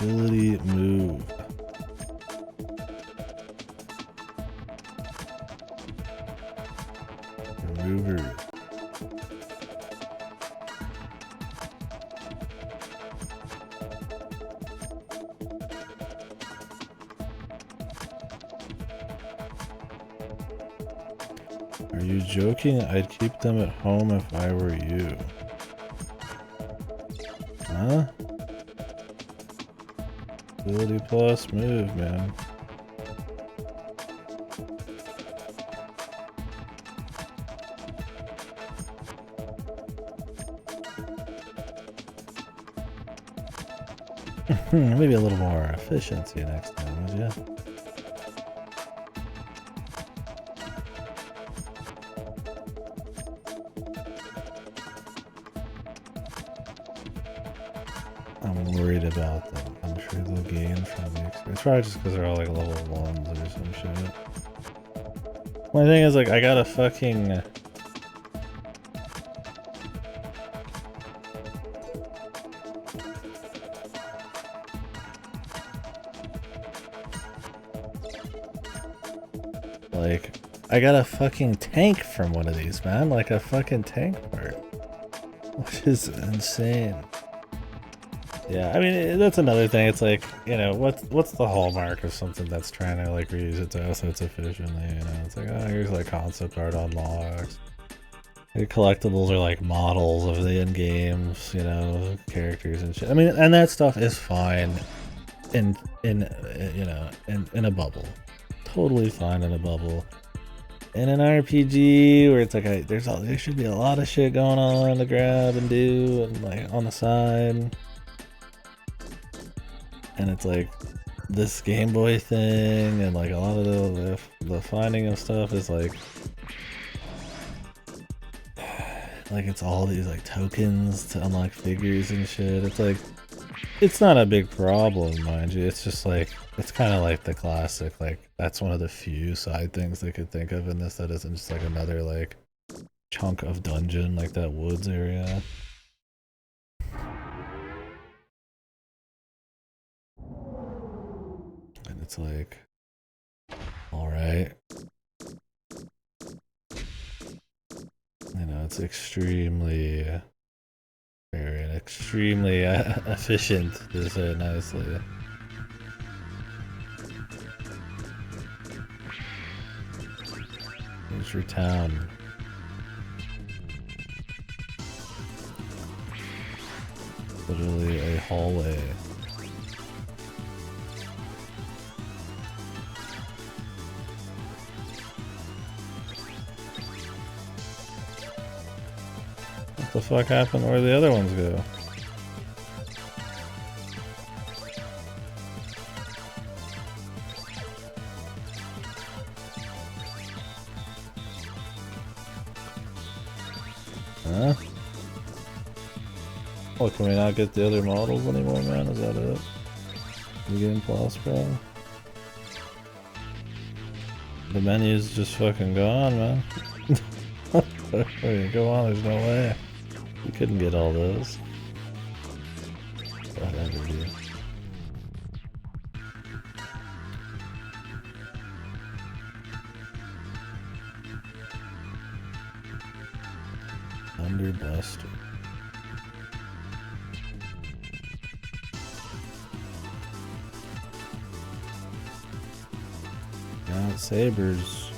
Ability move. Remover. Are you joking? I'd keep them at home if I were you. Huh? Ability plus move, man. Maybe a little more efficiency next time, would you? I'm worried about them. I'm sure they'll gain from the experience. Probably just because they're all like level 1s or some shit. My thing is like, I gotta fucking... Like, I got a fucking tank from one of these, man. Like a fucking tank part. Which is insane. Yeah, I mean, that's another thing. It's like, you know, what's the hallmark of something that's trying to like reuse its assets efficiently, you know? It's like, oh, here's like concept art unlocks. Your collectibles are like models of the in-games, you know, characters and shit. I mean, and that stuff is fine in you know, in a bubble. Totally fine in a bubble. In an RPG where it's like there should be a lot of shit going on to grab and do and like on the side. And it's like this Game Boy thing and like a lot of the finding of stuff is like it's all these like tokens to unlock figures and shit. It's like, it's not a big problem, mind you. It's just like, it's kind of like the classic, like that's one of the few side things they could think of in this that isn't just like another like chunk of dungeon, like that woods area. And it's like, alright. You know, it's extremely fair and extremely efficient, to say it nicely. Where's your town? Literally a hallway. What the fuck happened? Where'd the other ones go? Huh? Oh, can we not get the other models anymore, man? Is that it? The Game Plus, bro? The menu's just fucking gone, man. Go on, there's no way. We couldn't get all those. Whatever, dude. Thunder Buster. Got sabers.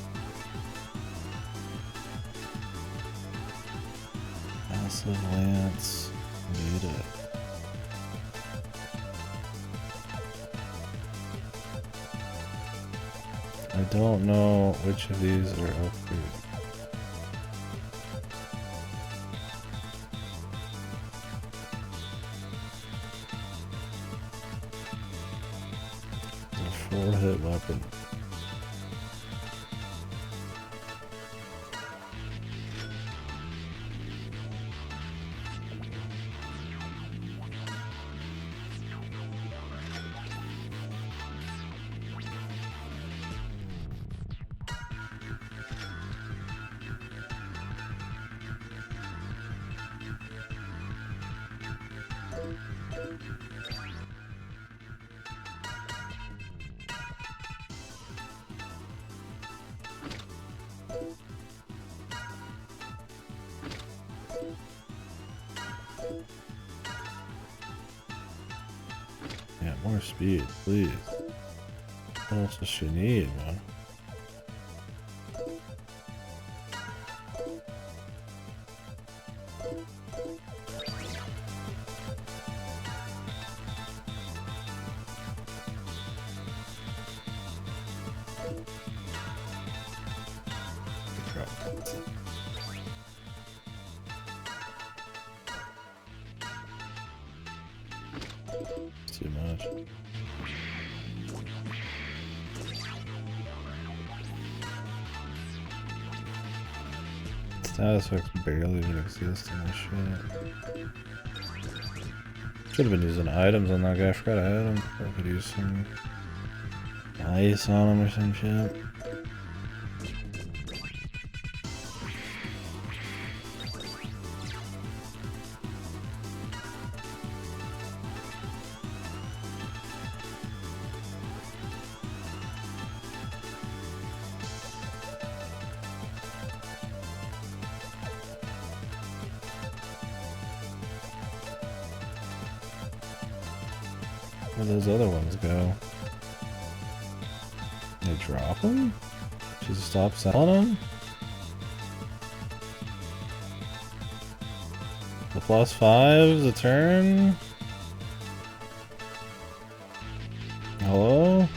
Massive lance. Need it. I don't know which of these are upgraded. A 4-hit weapon. Yeah, more speed, please. What else does she need, man? It's too much. Status effects barely even exist in this shit. Should have been using items on that guy. I forgot I had him. I could use some ice on him or some shit. Where'd those other ones go? They drop them? Just stop selling them? The +5's a turn? Hello?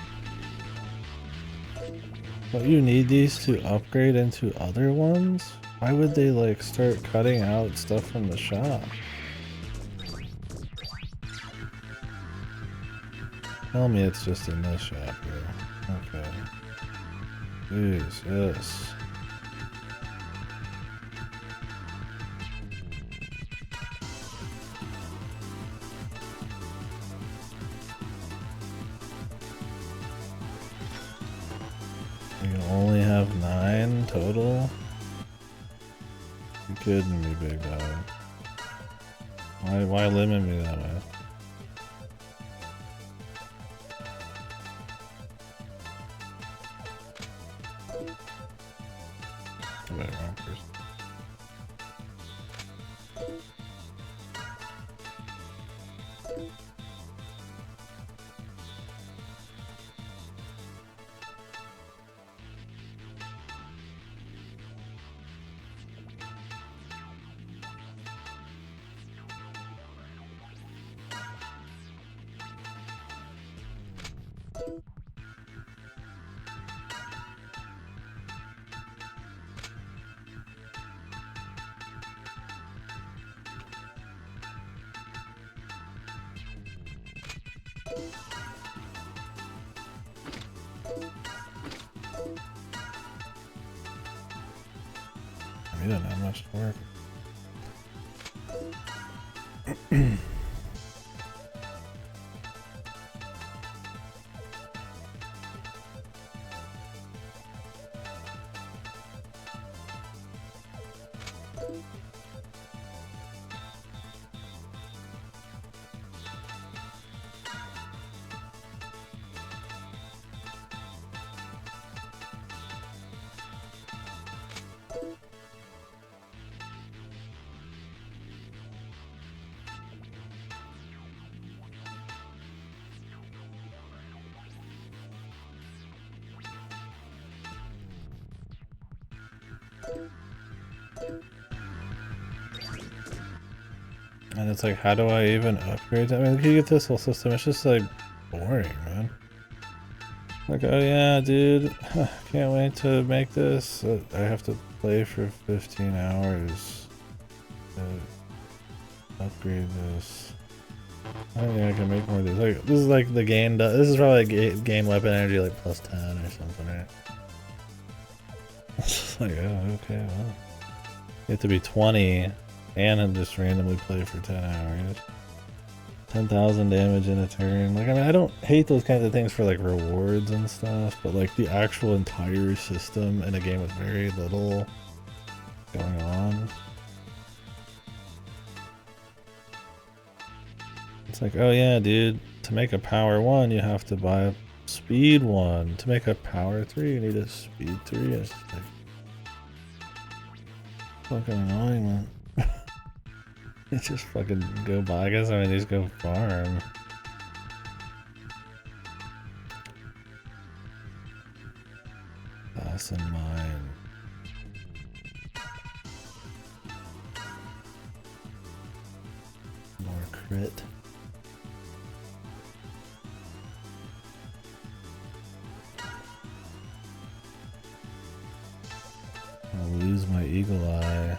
Don't you need these to upgrade into other ones? Why would they like start cutting out stuff from the shop? Tell me it's just in this shop here. Okay. Jeez, yes. You can only have 9 total? You kidding me, big dog. Why limit me that way? We didn't have much to work. And it's like, how do I even upgrade that? I mean, you get this whole system, it's just like boring, man. Like, oh yeah, dude, can't wait to make this. I have to play for 15 hours to upgrade this. I don't think I can make more of these. Like, this is like the gain. This is probably like gain weapon energy like plus 10 or something, right? It's just like, oh, okay, well. You have to be 20 and just randomly play for 10 hours. 10,000 damage in a turn. Like, I mean, I don't hate those kinds of things for like rewards and stuff, but like the actual entire system in a game with very little going on. It's like, oh yeah, dude, to make a power 1, you have to buy a speed 1. To make a power 3, you need a speed 3. It's like fucking annoying, man. It's just fucking go buy. I guess I mean, these go farm. Pass in mine. More crit. I'll lose my eagle eye.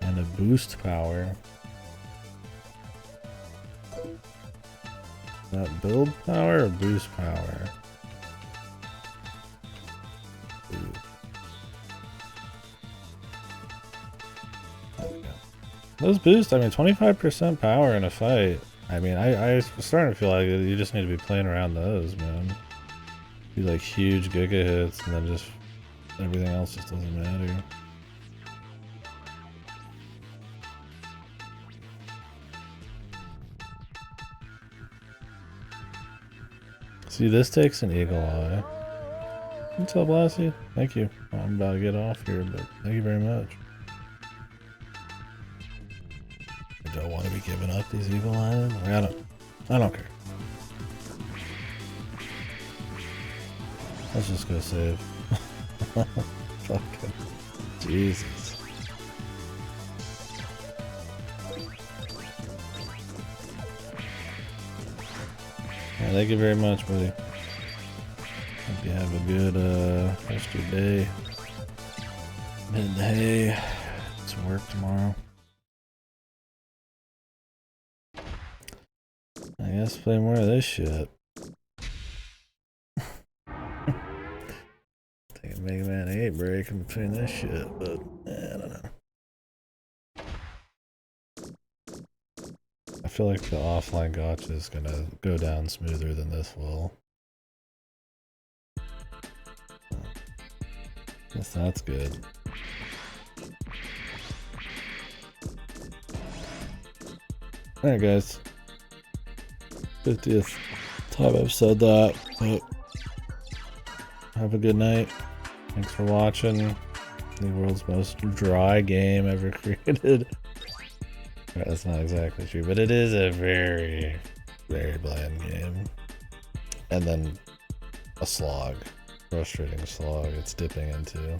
And a boost power. Is that build power or boost power? Ooh. Okay. Those boost, I mean 25% power in a fight. I mean I was starting to feel like you just need to be playing around those, man. Do like huge giga hits and then just everything else just doesn't matter. See, this takes an eagle eye. What's up, Lassie? Thank you. I'm about to get off here, but thank you very much. I don't want to be giving up these eagle eyes. I don't care. Let's just go save. Fucking Jesus. Yeah, thank you very much, buddy. Hope you have a good rest of your day. Midday. It's work tomorrow. I guess play more of this shit. Take a Mega Man 8 break in between this shit, but I don't know. I feel like the offline gacha is gonna go down smoother than this will. Guess that's good. Alright guys. 50th time I've said that, but have a good night. Thanks for watching. The world's most dry game ever created. That's not exactly true, but it is a very, very bland game. And then a slog. Frustrating slog it's dipping into.